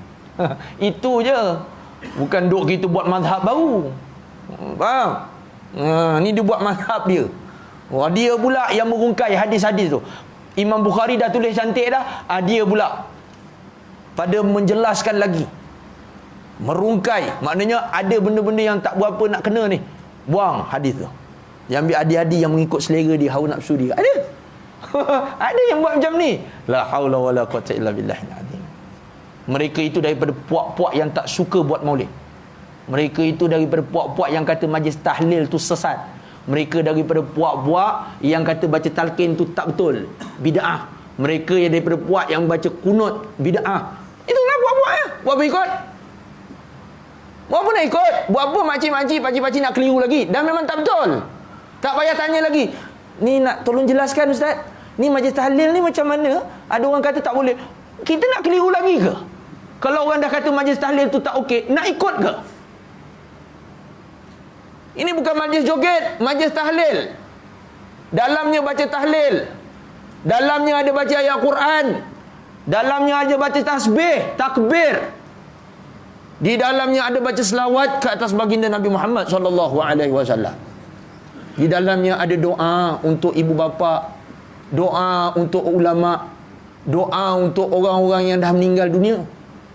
Itu je. Bukan duk kita buat mazhab baru. Faham? Ni dia buat mazhab dia. Dia pula yang merungkai hadis-hadis tu. Imam Bukhari dah tulis cantik dah, dia pula pada menjelaskan lagi, merungkai. Maknanya ada benda-benda yang tak berapa nak kena ni, buang hadis tu. Yang ambil hadis-hadis yang mengikut selera dia, hawa nafsu dia. Ada. Ada yang buat macam ni. La haula wala quwwata illa billahil azim. Mereka itu daripada puak-puak yang tak suka buat maulid. Mereka itu daripada puak-puak yang kata majlis tahlil tu sesat. Mereka daripada puak-puak yang kata baca talqin tu tak betul, bid'ah. Mereka yang daripada puak yang baca kunut, bid'ah. Itulah puak-puak ya. Buat berikut. Buat apa nak ikut? Buat apa makcik-makcik, pakcik-pakcik nak keliru lagi? Dan memang tak betul. Tak payah tanya lagi. Ni nak tolong jelaskan Ustaz. Ni majlis tahlil ni macam mana? Ada orang kata tak boleh. Kita nak keliru lagi ke? Kalau orang dah kata majlis tahlil tu tak okey, nak ikut ke? Ini bukan majlis joget, majlis tahlil. Dalamnya baca tahlil. Dalamnya ada baca ayat Quran. Dalamnya ada baca tasbih, takbir. Di dalamnya ada baca selawat ke atas baginda Nabi Muhammad SAW. Di dalamnya ada doa untuk ibu bapa, doa untuk ulama, doa untuk orang-orang yang dah meninggal dunia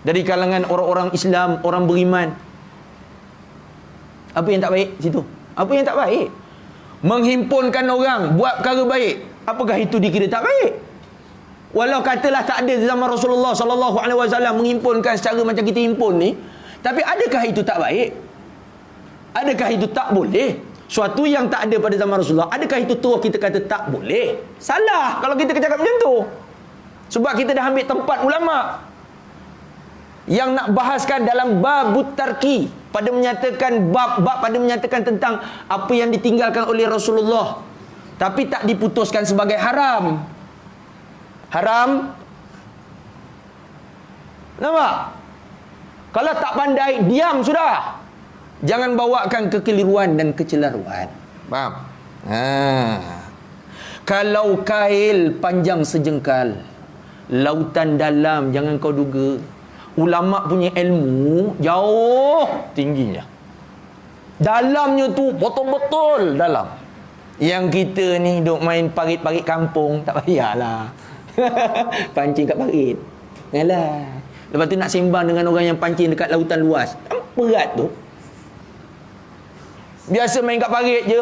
dari kalangan orang-orang Islam, orang beriman. Apa yang tak baik situ? Apa yang tak baik? Menghimpunkan orang buat perkara baik, apakah itu dikira tak baik? Walau katalah tak ada zaman Rasulullah SAW menghimpunkan secara macam kita himpun ni, tapi adakah itu tak baik? Adakah itu tak boleh? Suatu yang tak ada pada zaman Rasulullah, adakah itu terus kita kata tak boleh? Salah kalau kita cakap macam tu. Sebab kita dah ambil tempat ulama yang nak bahaskan dalam babut tarki, pada menyatakan bab pada menyatakan tentang apa yang ditinggalkan oleh Rasulullah, tapi tak diputuskan sebagai haram. Haram. Nampak? Kalau tak pandai, diam sudah. Jangan bawakan kekeliruan dan kecelaruan. Faham? Kalau kail panjang sejengkal, lautan dalam jangan kau duga. Ulama punya ilmu jauh tingginya. Dalamnya tu betul-betul dalam. Yang kita ni duk main parit-parit kampung, tak payahlah. Pancing kat parit. Yalah. Lepas tu nak sembang dengan orang yang pancing dekat lautan luas. Berat tu. Biasa main kat parit je.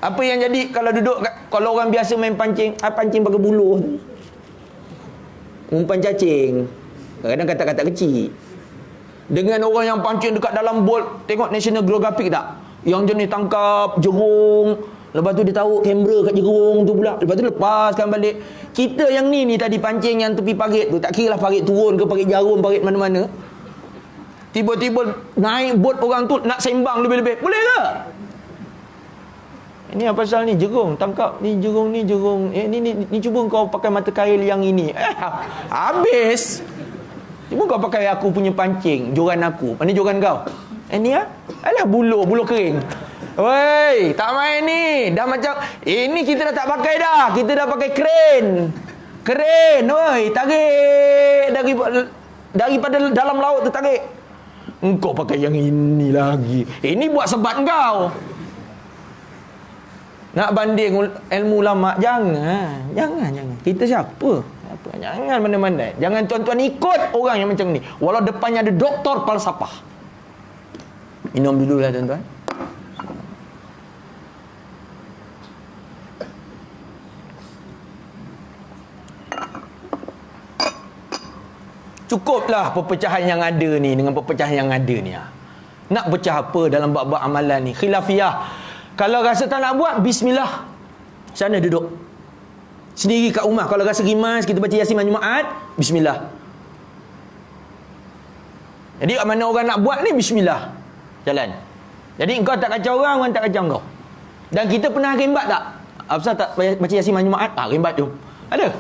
Apa yang jadi kalau duduk kalau orang biasa main pancing, pancing pakai buluh tu. Umpan cacing. Kadang-kadang kata-kata kecil. Dengan orang yang pancing dekat dalam bot, tengok National Geographic tak? Yang jenis tangkap jerung, lepas tu dia taruh kamera kat jerung tu pula, lepas tu lepaskan balik. Kita yang ni tadi pancing yang tepi parit tu, tak kira lah parit turun ke parit jarum, parit mana-mana, tiba-tiba naik bot orang tu nak sembang lebih-lebih, boleh ke? Ini apa pasal ni jerung, tangkap ni jerung, ni jerung. Ni cuba kau pakai mata kail yang ini. Habis. Cuba kau pakai aku punya pancing, joran aku. Mana joran kau? Ni alah buluh kering. Woi, tak main ni. Dah macam ini kita dah tak pakai dah. Kita dah pakai kren, woi, tarik daripada dalam laut tu tarik. Engkau pakai yang ini lagi. Ini buat sebat kau. Nak banding ilmu ulama, jangan. Kita siapa? Jangan mana-mana. Jangan tuan-tuan ikut orang yang macam ni. Walau depannya ada doktor falsafah. Minum dulu lah tuan-tuan. Cukuplah perpecahan yang ada ni dengan perpecahan yang ada ni. Nak pecah apa dalam bab-bab amalan ni? Khilafiyah. Kalau rasa tak nak buat, bismillah. Sana duduk. Sendiri kat rumah. Kalau rasa rimas, kita baca Yasin malam Jumaat, bismillah. Jadi mana orang nak buat ni, bismillah. Jalan. Jadi engkau tak kacau orang tak kacau engkau. Dan kita pernah rembat tak? Apa tak baca Yasin malam Jumaat? Rembat tu. Ada.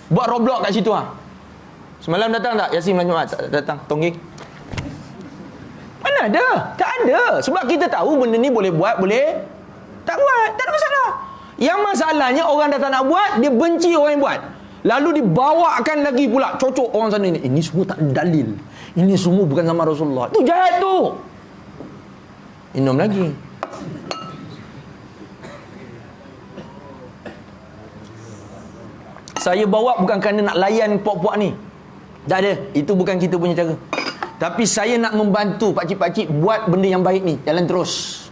Buat Roblox kat situ . Semalam datang tak Yasin malam Jumaat? Tak datang. Tongging. Mana ada? Tak ada. Sebab kita tahu benda ni boleh buat, boleh tak buat. Tak ada masalah. Yang masalahnya orang dah tak nak buat, dia benci orang yang buat. Lalu dibawakan lagi pula cocok orang sana ni. Ini semua tak ada dalil. Ini semua bukan sama Rasulullah. Tu jahat tu. Minum lagi. Saya bawa bukan kerana nak layan puak-puak ni. Tak ada. Itu bukan kita punya cara. Tapi saya nak membantu pakcik-pakcik buat benda yang baik ni. Jalan terus.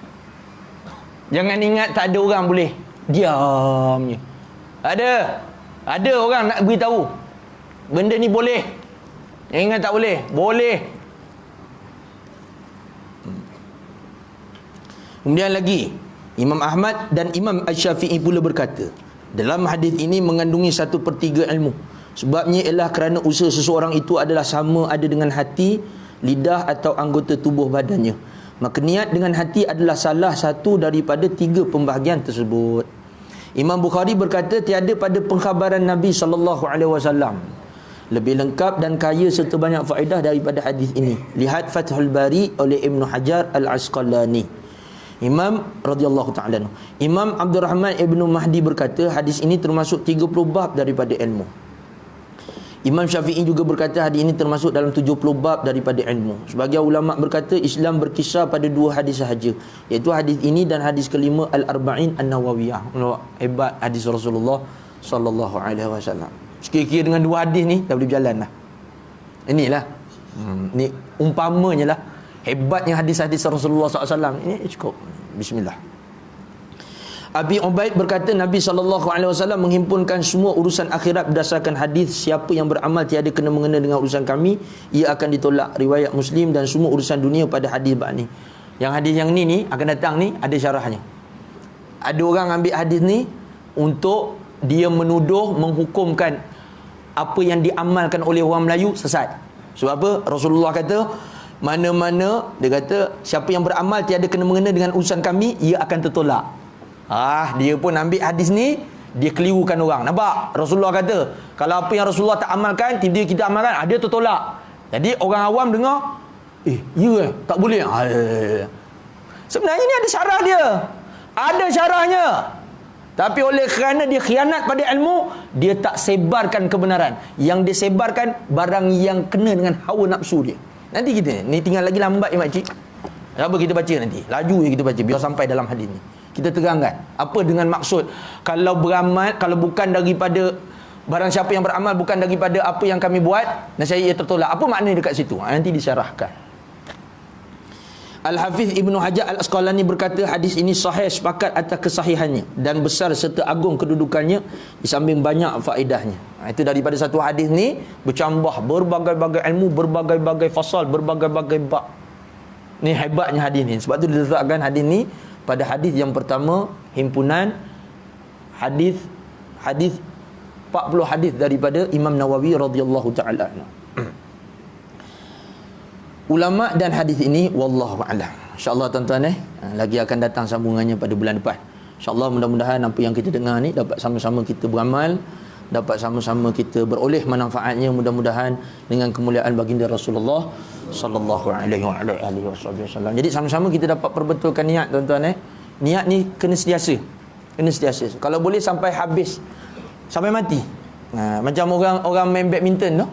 Jangan ingat tak ada orang boleh. Diam je. Ada orang nak beritahu. Benda ni boleh. Jangan ingat tak boleh. Boleh. Kemudian lagi, Imam Ahmad dan Imam Asy-Syafi'i pula berkata, dalam hadis ini mengandungi 1/3 ilmu. Sebabnya ialah kerana usaha seseorang itu adalah sama ada dengan hati, lidah atau anggota tubuh badannya. Maka niat dengan hati adalah salah satu daripada 3 pembahagian tersebut. Imam Bukhari berkata, tiada pada pengkhabaran Nabi SAW lebih lengkap dan kaya serta banyak faedah daripada hadis ini. Lihat Fathul Bari oleh Ibn Hajar Al-Asqalani. Imam radhiyallahu ta'ala, Imam Abdul Rahman Ibn Mahdi berkata, hadis ini termasuk 30 bab daripada ilmu. Imam Syafi'i juga berkata hadis ini termasuk dalam 70 bab daripada ilmu. Sebagian ulama berkata Islam berkisar pada 2 hadis sahaja, iaitu hadis ini dan hadis kelima Al-Arba'in An-Nawawiyah. Hebat hadis Rasulullah sallallahu alaihi wasallam. Sekira-kira dengan 2 hadis ni dah boleh berjalan lah. Inilah ni umpamanya lah hebatnya hadis-hadis Rasulullah SAW. Ini cukup. Bismillah. Abi Ubaid berkata Nabi SAW menghimpunkan semua urusan akhirat berdasarkan hadis, siapa yang beramal tiada kena mengena dengan urusan kami, ia akan ditolak. Riwayat Muslim. Dan semua urusan dunia pada hadis bab ni. Yang hadis yang ni akan datang ni ada syarahnya. Ada orang ambil hadis ni untuk dia menuduh, menghukumkan apa yang diamalkan oleh orang Melayu sesat. Sebab apa? Rasulullah kata mana-mana, dia kata siapa yang beramal tiada kena mengena dengan urusan kami, ia akan tertolak. Dia pun ambil hadis ni, dia kelirukan orang. Nampak? Rasulullah kata kalau apa yang Rasulullah tak amalkan, tiba-tiba kita amalkan, dia tertolak. Jadi orang awam dengar, tak boleh. Sebenarnya ni ada syarah dia, ada syarahnya. Tapi oleh kerana dia khianat pada ilmu, dia tak sebarkan kebenaran. Yang dia sebarkan barang yang kena dengan hawa nafsu dia. Nanti kita ni tinggal lagi lambat ya makcik. Apa kita baca nanti? Laju je kita baca biar sampai dalam hadis ni. Kita terangkan apa dengan maksud kalau beramal, kalau bukan daripada barang siapa yang beramal bukan daripada apa yang kami buat, nescaya ia tertolak. Apa makna dekat situ? Nanti disyarahkan. Al-Hafiz Ibn Hajar Al-Asqalani berkata hadis ini sahih, sepakat atas kesahihannya dan besar serta agung kedudukannya di samping banyak faedahnya. Itu daripada satu hadis ni bercambah berbagai-bagai ilmu, berbagai-bagai fasal, berbagai-bagai bab. Ni hebatnya hadis ni. Sebab tu diletakkan hadis ni pada hadis yang pertama, himpunan hadis 40 hadis daripada Imam Nawawi radhiyallahu taala. Ulama dan hadis ini wallahu a'lam. Insya-Allah tuan-tuan lagi akan datang sambungannya pada bulan depan. Insya-Allah mudah-mudahan apa yang kita dengar ni dapat sama-sama kita beramal, dapat sama-sama kita beroleh manfaatnya mudah-mudahan dengan kemuliaan baginda Rasulullah sallallahu alaihi wasallam. Jadi sama-sama kita dapat perbetulkan niat tuan-tuan Niat ni kena sentiasa. Kena sentiasa. Kalau boleh sampai habis, sampai mati. Macam orang main badminton tu.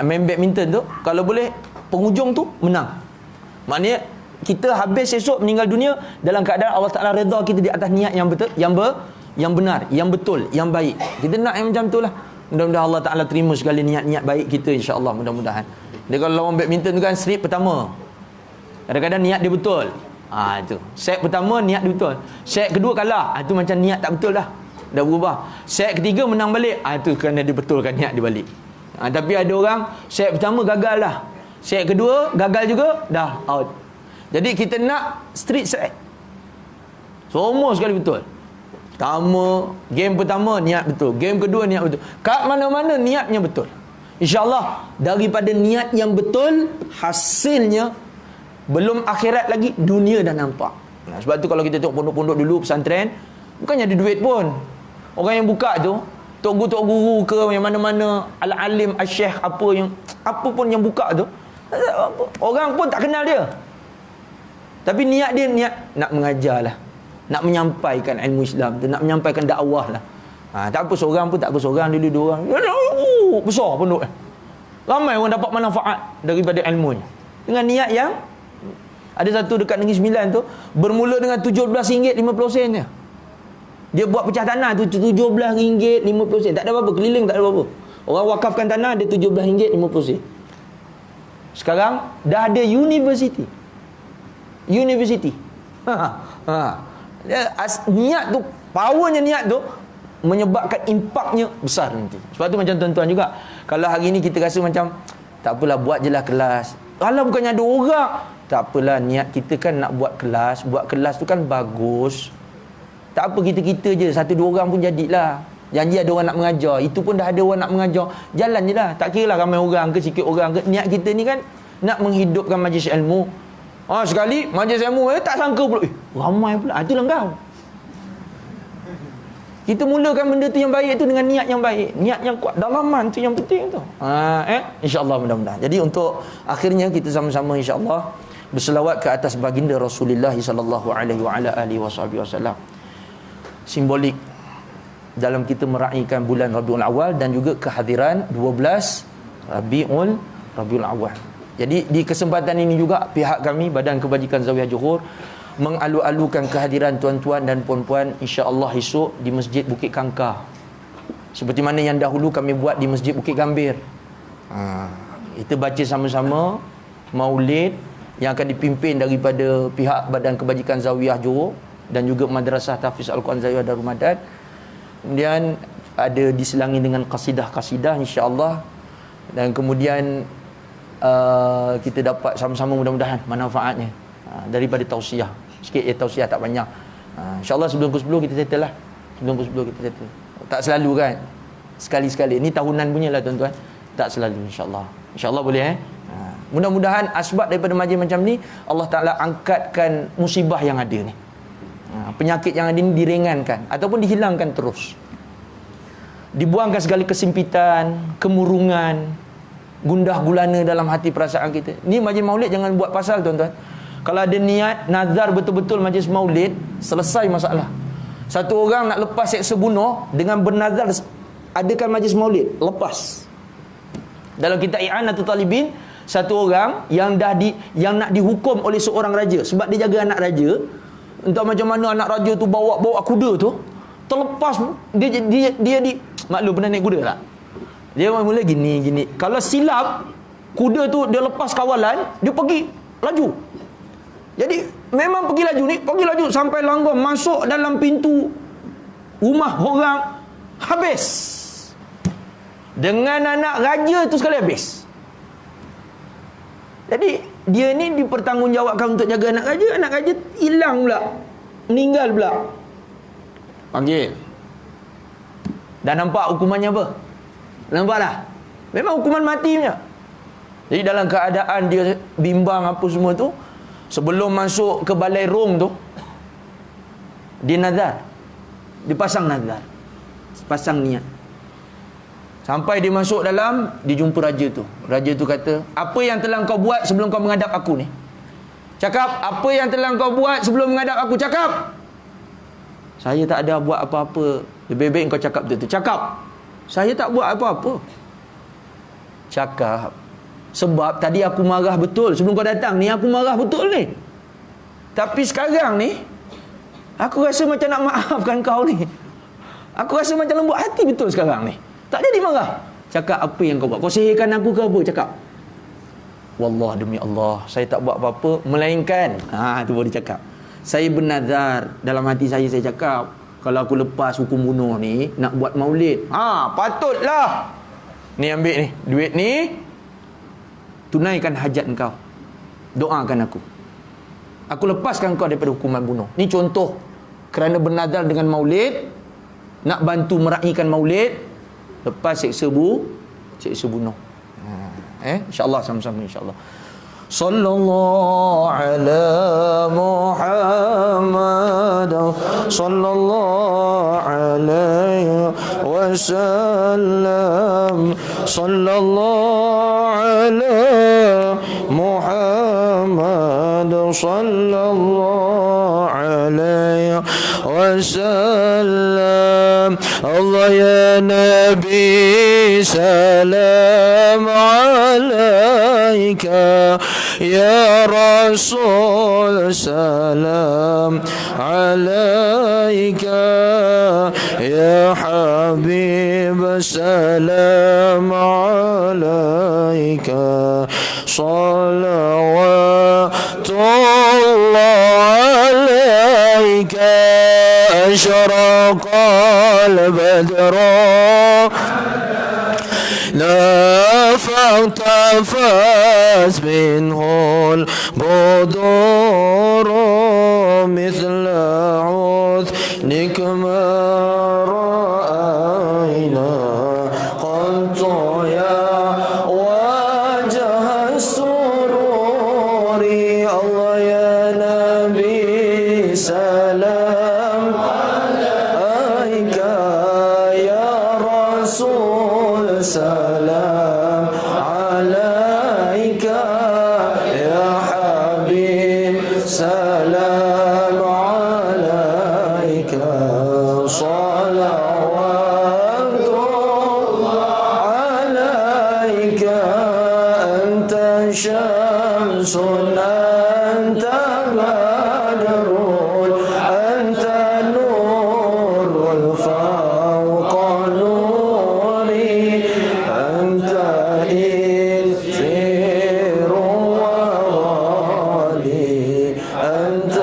Main badminton tu kalau boleh penghujung tu menang. Maknanya kita habis esok meninggal dunia dalam keadaan Allah Ta'ala redha kita di atas niat yang betul, yang benar, yang betul, yang baik. Kita nak yang macam tu lah. Mudah-mudahan Allah Ta'ala terima segala niat-niat baik kita, insya-Allah, mudah-mudahan. Dia kalau lawan badminton tu kan strip pertama, kadang-kadang niat dia betul. Itu. Set pertama niat dia betul. Set kedua kalah. Itu macam niat tak betul dah. Dah berubah. Set ketiga menang balik. Itu kerana dia betulkan niat dia balik. Tapi ada orang set pertama gagal lah. Set kedua gagal juga, dah out. Jadi kita nak street set. Semua sekali betul. Game pertama niat betul, game kedua niat betul. Kat mana-mana niatnya betul. InsyaAllah daripada niat yang betul, hasilnya belum akhirat lagi, dunia dah nampak. Sebab tu kalau kita tengok pondok-pondok dulu, pesantren, bukannya ada duit pun. Orang yang buka tu tok guru ke yang mana-mana, al-alim, al-syekh, apa pun yang buka tu, orang pun tak kenal dia. Tapi niat dia niat nak mengajar lah, nak menyampaikan ilmu Islam tu, nak menyampaikan dakwah lah. Tak apa seorang pun, tak apa seorang, dulu dua orang. Besar pondok. Ramai orang dapat manfaat daripada ilmunya. Dengan niat yang ada satu dekat Negeri Sembilan tu bermula dengan RM17.50 je. Dia buat pecah tanah tu RM17.50. Tak ada apa-apa, keliling tak ada apa-apa. Orang wakafkan tanah dia RM17.50. Sekarang dah ada universiti. Niat tu, powernya niat tu menyebabkan impaknya besar nanti. Sebab tu macam tuan-tuan juga, kalau hari ni kita rasa macam tak apalah, buat je lah kelas. Kalau bukannya ada orang, tak apalah, niat kita kan nak buat kelas. Buat kelas tu kan bagus. Tak apa, kita je, 1-2 orang pun jadilah. Janji ada orang nak mengajar, itu pun dah ada orang nak mengajar. Jalan je lah. Tak kira lah ramai orang ke sikit orang ke. Niat kita ni kan nak menghidupkan majlis ilmu. Sekali majlis ilmu tak sangka pula. Ramai pula. Itulah kau. Kita mulakan benda tu yang baik tu dengan niat yang baik. Niat yang kuat. Dalaman tu yang penting tu. InsyaAllah mudah-mudahan. Jadi untuk akhirnya kita sama-sama insyaAllah berselawat ke atas baginda Rasulullah sallallahu alaihi wasallam. Simbolik dalam kita meraihkan bulan Rabiul Awal dan juga kehadiran 12 Rabiul Awal. Jadi di kesempatan ini juga pihak kami Badan Kebajikan Zawiyah Johor mengalu-alukan kehadiran tuan-tuan dan puan-puan insya-Allah esok di Masjid Bukit Kangkar. Seperti mana yang dahulu kami buat di Masjid Bukit Gambir. Kita baca sama-sama Maulid yang akan dipimpin daripada pihak Badan Kebajikan Zawiyah Johor dan juga Madrasah Tahfiz Al-Quran Zawiyah Darul Madad. Kemudian ada diselangi dengan kasidah-kasidah insya-Allah, dan kemudian kita dapat sama-sama mudah-mudahan manfaatnya daripada tausiah. Sikit tausiah tak banyak. InsyaAllah sebelum ke-10 kita settle lah. Sebelum ke-10 kita settle. Tak selalu kan. Sekali-sekali. Ini tahunan punya lah tuan-tuan. Tak selalu insyaAllah. InsyaAllah boleh mudah-mudahan asbab daripada majlis macam ni Allah Ta'ala angkatkan musibah yang ada ni. Penyakit yang ada ni diringankan ataupun dihilangkan terus. Dibuangkan segala kesempitan, kemurungan, gundah gulana dalam hati perasaan kita. Ni majlis maulid jangan buat pasal tuan-tuan. Kalau ada niat nazar betul-betul majlis maulid, selesai masalah. Satu orang nak lepas seksa bunuh dengan bernazar adakan majlis maulid, lepas. Dalam kitab I'anatul Talibin, satu orang yang yang nak dihukum oleh seorang raja sebab dia jaga anak raja. Entah macam mana anak raja tu bawa kuda tu, terlepas dia maklum pernah naik kuda tak? Dia mula gini. Kalau silap kuda tu dia lepas kawalan, dia pergi laju. Jadi memang pergi laju sampai langgar masuk dalam pintu rumah orang, habis. Dengan anak raja tu sekali habis. Jadi dia ni dipertanggungjawabkan untuk jaga anak raja hilang pula, meninggal pula. Panggil. Dah nampak hukumannya apa? Nampak dah? Memang hukuman mati punya. Jadi dalam keadaan dia bimbang apa semua tu, sebelum masuk ke balai rong tu, dia nazar. Dia pasang nazar. Pasang niat. Sampai dia masuk dalam, dia jumpa raja tu. Raja tu kata, apa yang telah kau buat sebelum kau menghadap aku ni? Cakap, apa yang telah kau buat sebelum menghadap aku? Cakap. Saya tak ada buat apa-apa. Lebih baik kau cakap tu. Cakap. Saya tak buat apa-apa. Cakap. Sebab tadi aku marah betul. Sebelum kau datang ni, aku marah betul ni. Tapi sekarang ni, aku rasa macam nak maafkan kau ni. Aku rasa macam lembut hati betul sekarang ni. Tak jadi marah. Cakap apa yang kau buat. Kau sihirkan aku ke apa? Cakap. Wallah, demi Allah, saya tak buat apa-apa melainkan, tu baru dia cakap, saya bernazar dalam hati saya cakap, kalau aku lepas hukum bunuh ni nak buat maulid, patutlah ni ambil ni duit ni, tunaikan hajat engkau, doakan aku lepaskan kau daripada hukuman bunuh. Ni contoh kerana bernazar dengan maulid, nak bantu meraihkan maulid, lepas seksa bunuh. InsyaAllah sama-sama insyaAllah. Sallallahu ala Muhammad sallallahu alaihi wasallam. Sallallahu ala Muhammad sallallahu alaihi wasallam. Allah ya Nabi salam alaika, ya Rasul salam alaika, ya Habib salam alaika, salawatullah alaika, ashraqal badru نافعت فاز منه البدور مثل عذنك ما رأى صلوات الله عليك أنت شمس أنت بدر أنت نور فوق نوري أنت إكسير وغالي أنت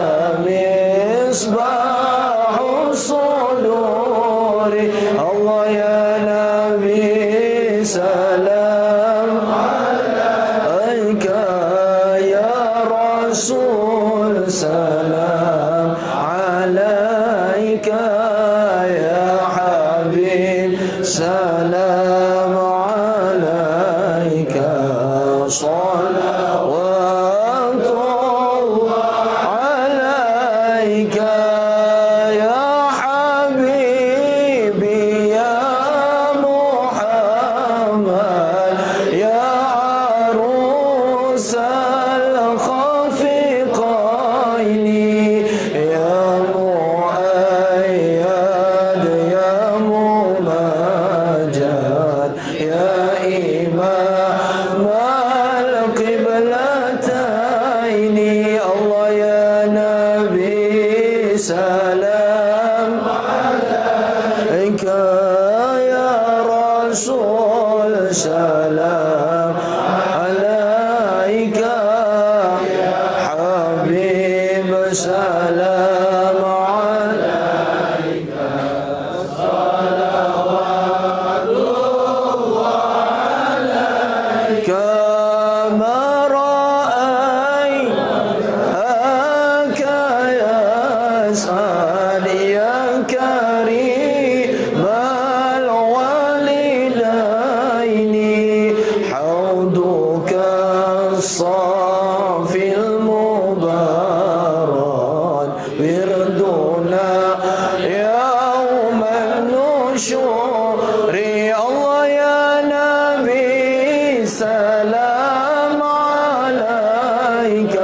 مصباح الصدور الله يا نبي سلام عليك يا رسول سلام عليك يا حبيب سلام عليك صلوات الله عليك يا حبيبي يا محمد يا عروس الخفقين يا مؤيد يا ممجد يا إمام القبلتين الله يا نبي سلام عليك يا رسول سلام عليك يا حبيب سلام عليك كما رأيتك يسأل يا كريم الوالدين حوضك الصافي المبارك وردنا يوم النشور الله يا نبي سلام عليك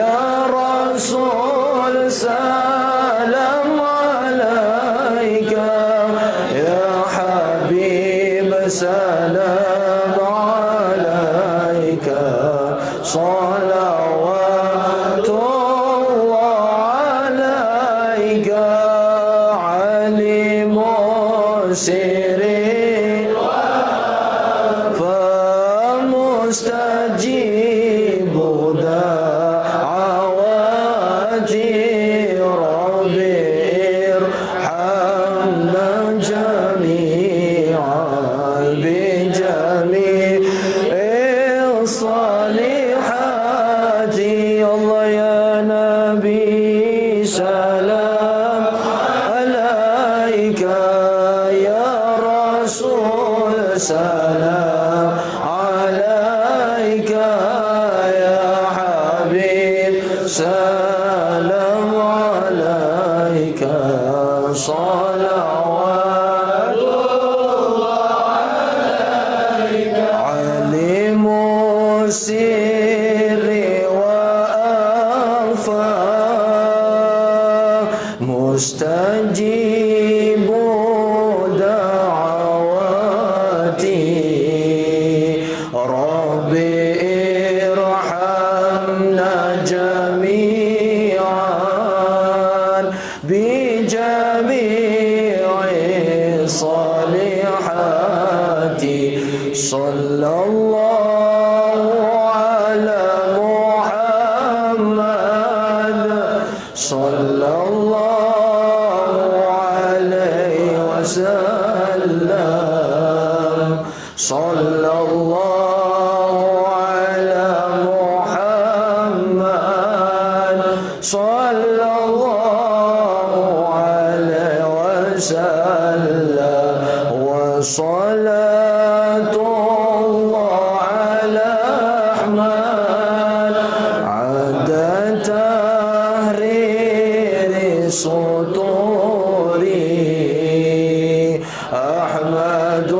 يا رسول سلام عليك يا حبيب سلام عليك صلوات الله عليك عليم سري فمستجيب دعواتي ربي ارحمنا جميعا بجميع الصالحات الله يا نبي سلام عليك يا رسول سلام عليك يا حبيب سلام عليك صلوات علم السر وأخفى مستجيب دعواتي ربي ارحمنا جميعا بجميع الصالحات صلى الله على محمد صلى الله عليه وسلم صلى الله على محمد صلى الله عليه وسلم وصلاة الله على أحمد عدد تحرير سطوري أحمد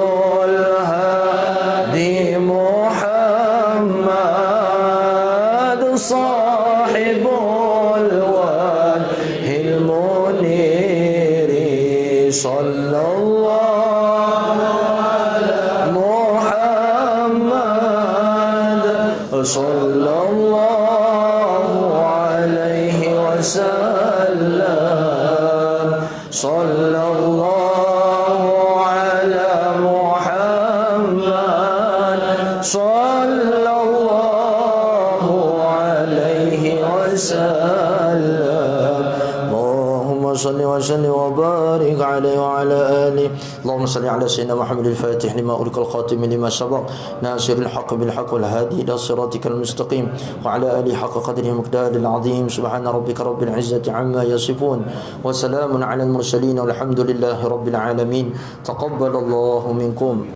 الهادي محمد صاحب الوجه المنير sallallahu Muhammad sallallahu alaihi wasallam sallallahu ala Muhammad sallallahu alaihi wasallam. Allahumma salli wa sallim wa barik alaihi wa ala alihi. Allahumma salli ala sayyidina Muhammad al-Fatih lima ulika al-khatim lima sabaq nasiril haqq bil haqq wal hadi ila siratikal mustaqim wa ala alihi haqqa qadrihi miqdaril azim. Subhana rabbika rabbil izzati amma yasifun wa salamun ala al mursalin walhamdulillahi rabbil alamin. Taqabbalallahu minkum.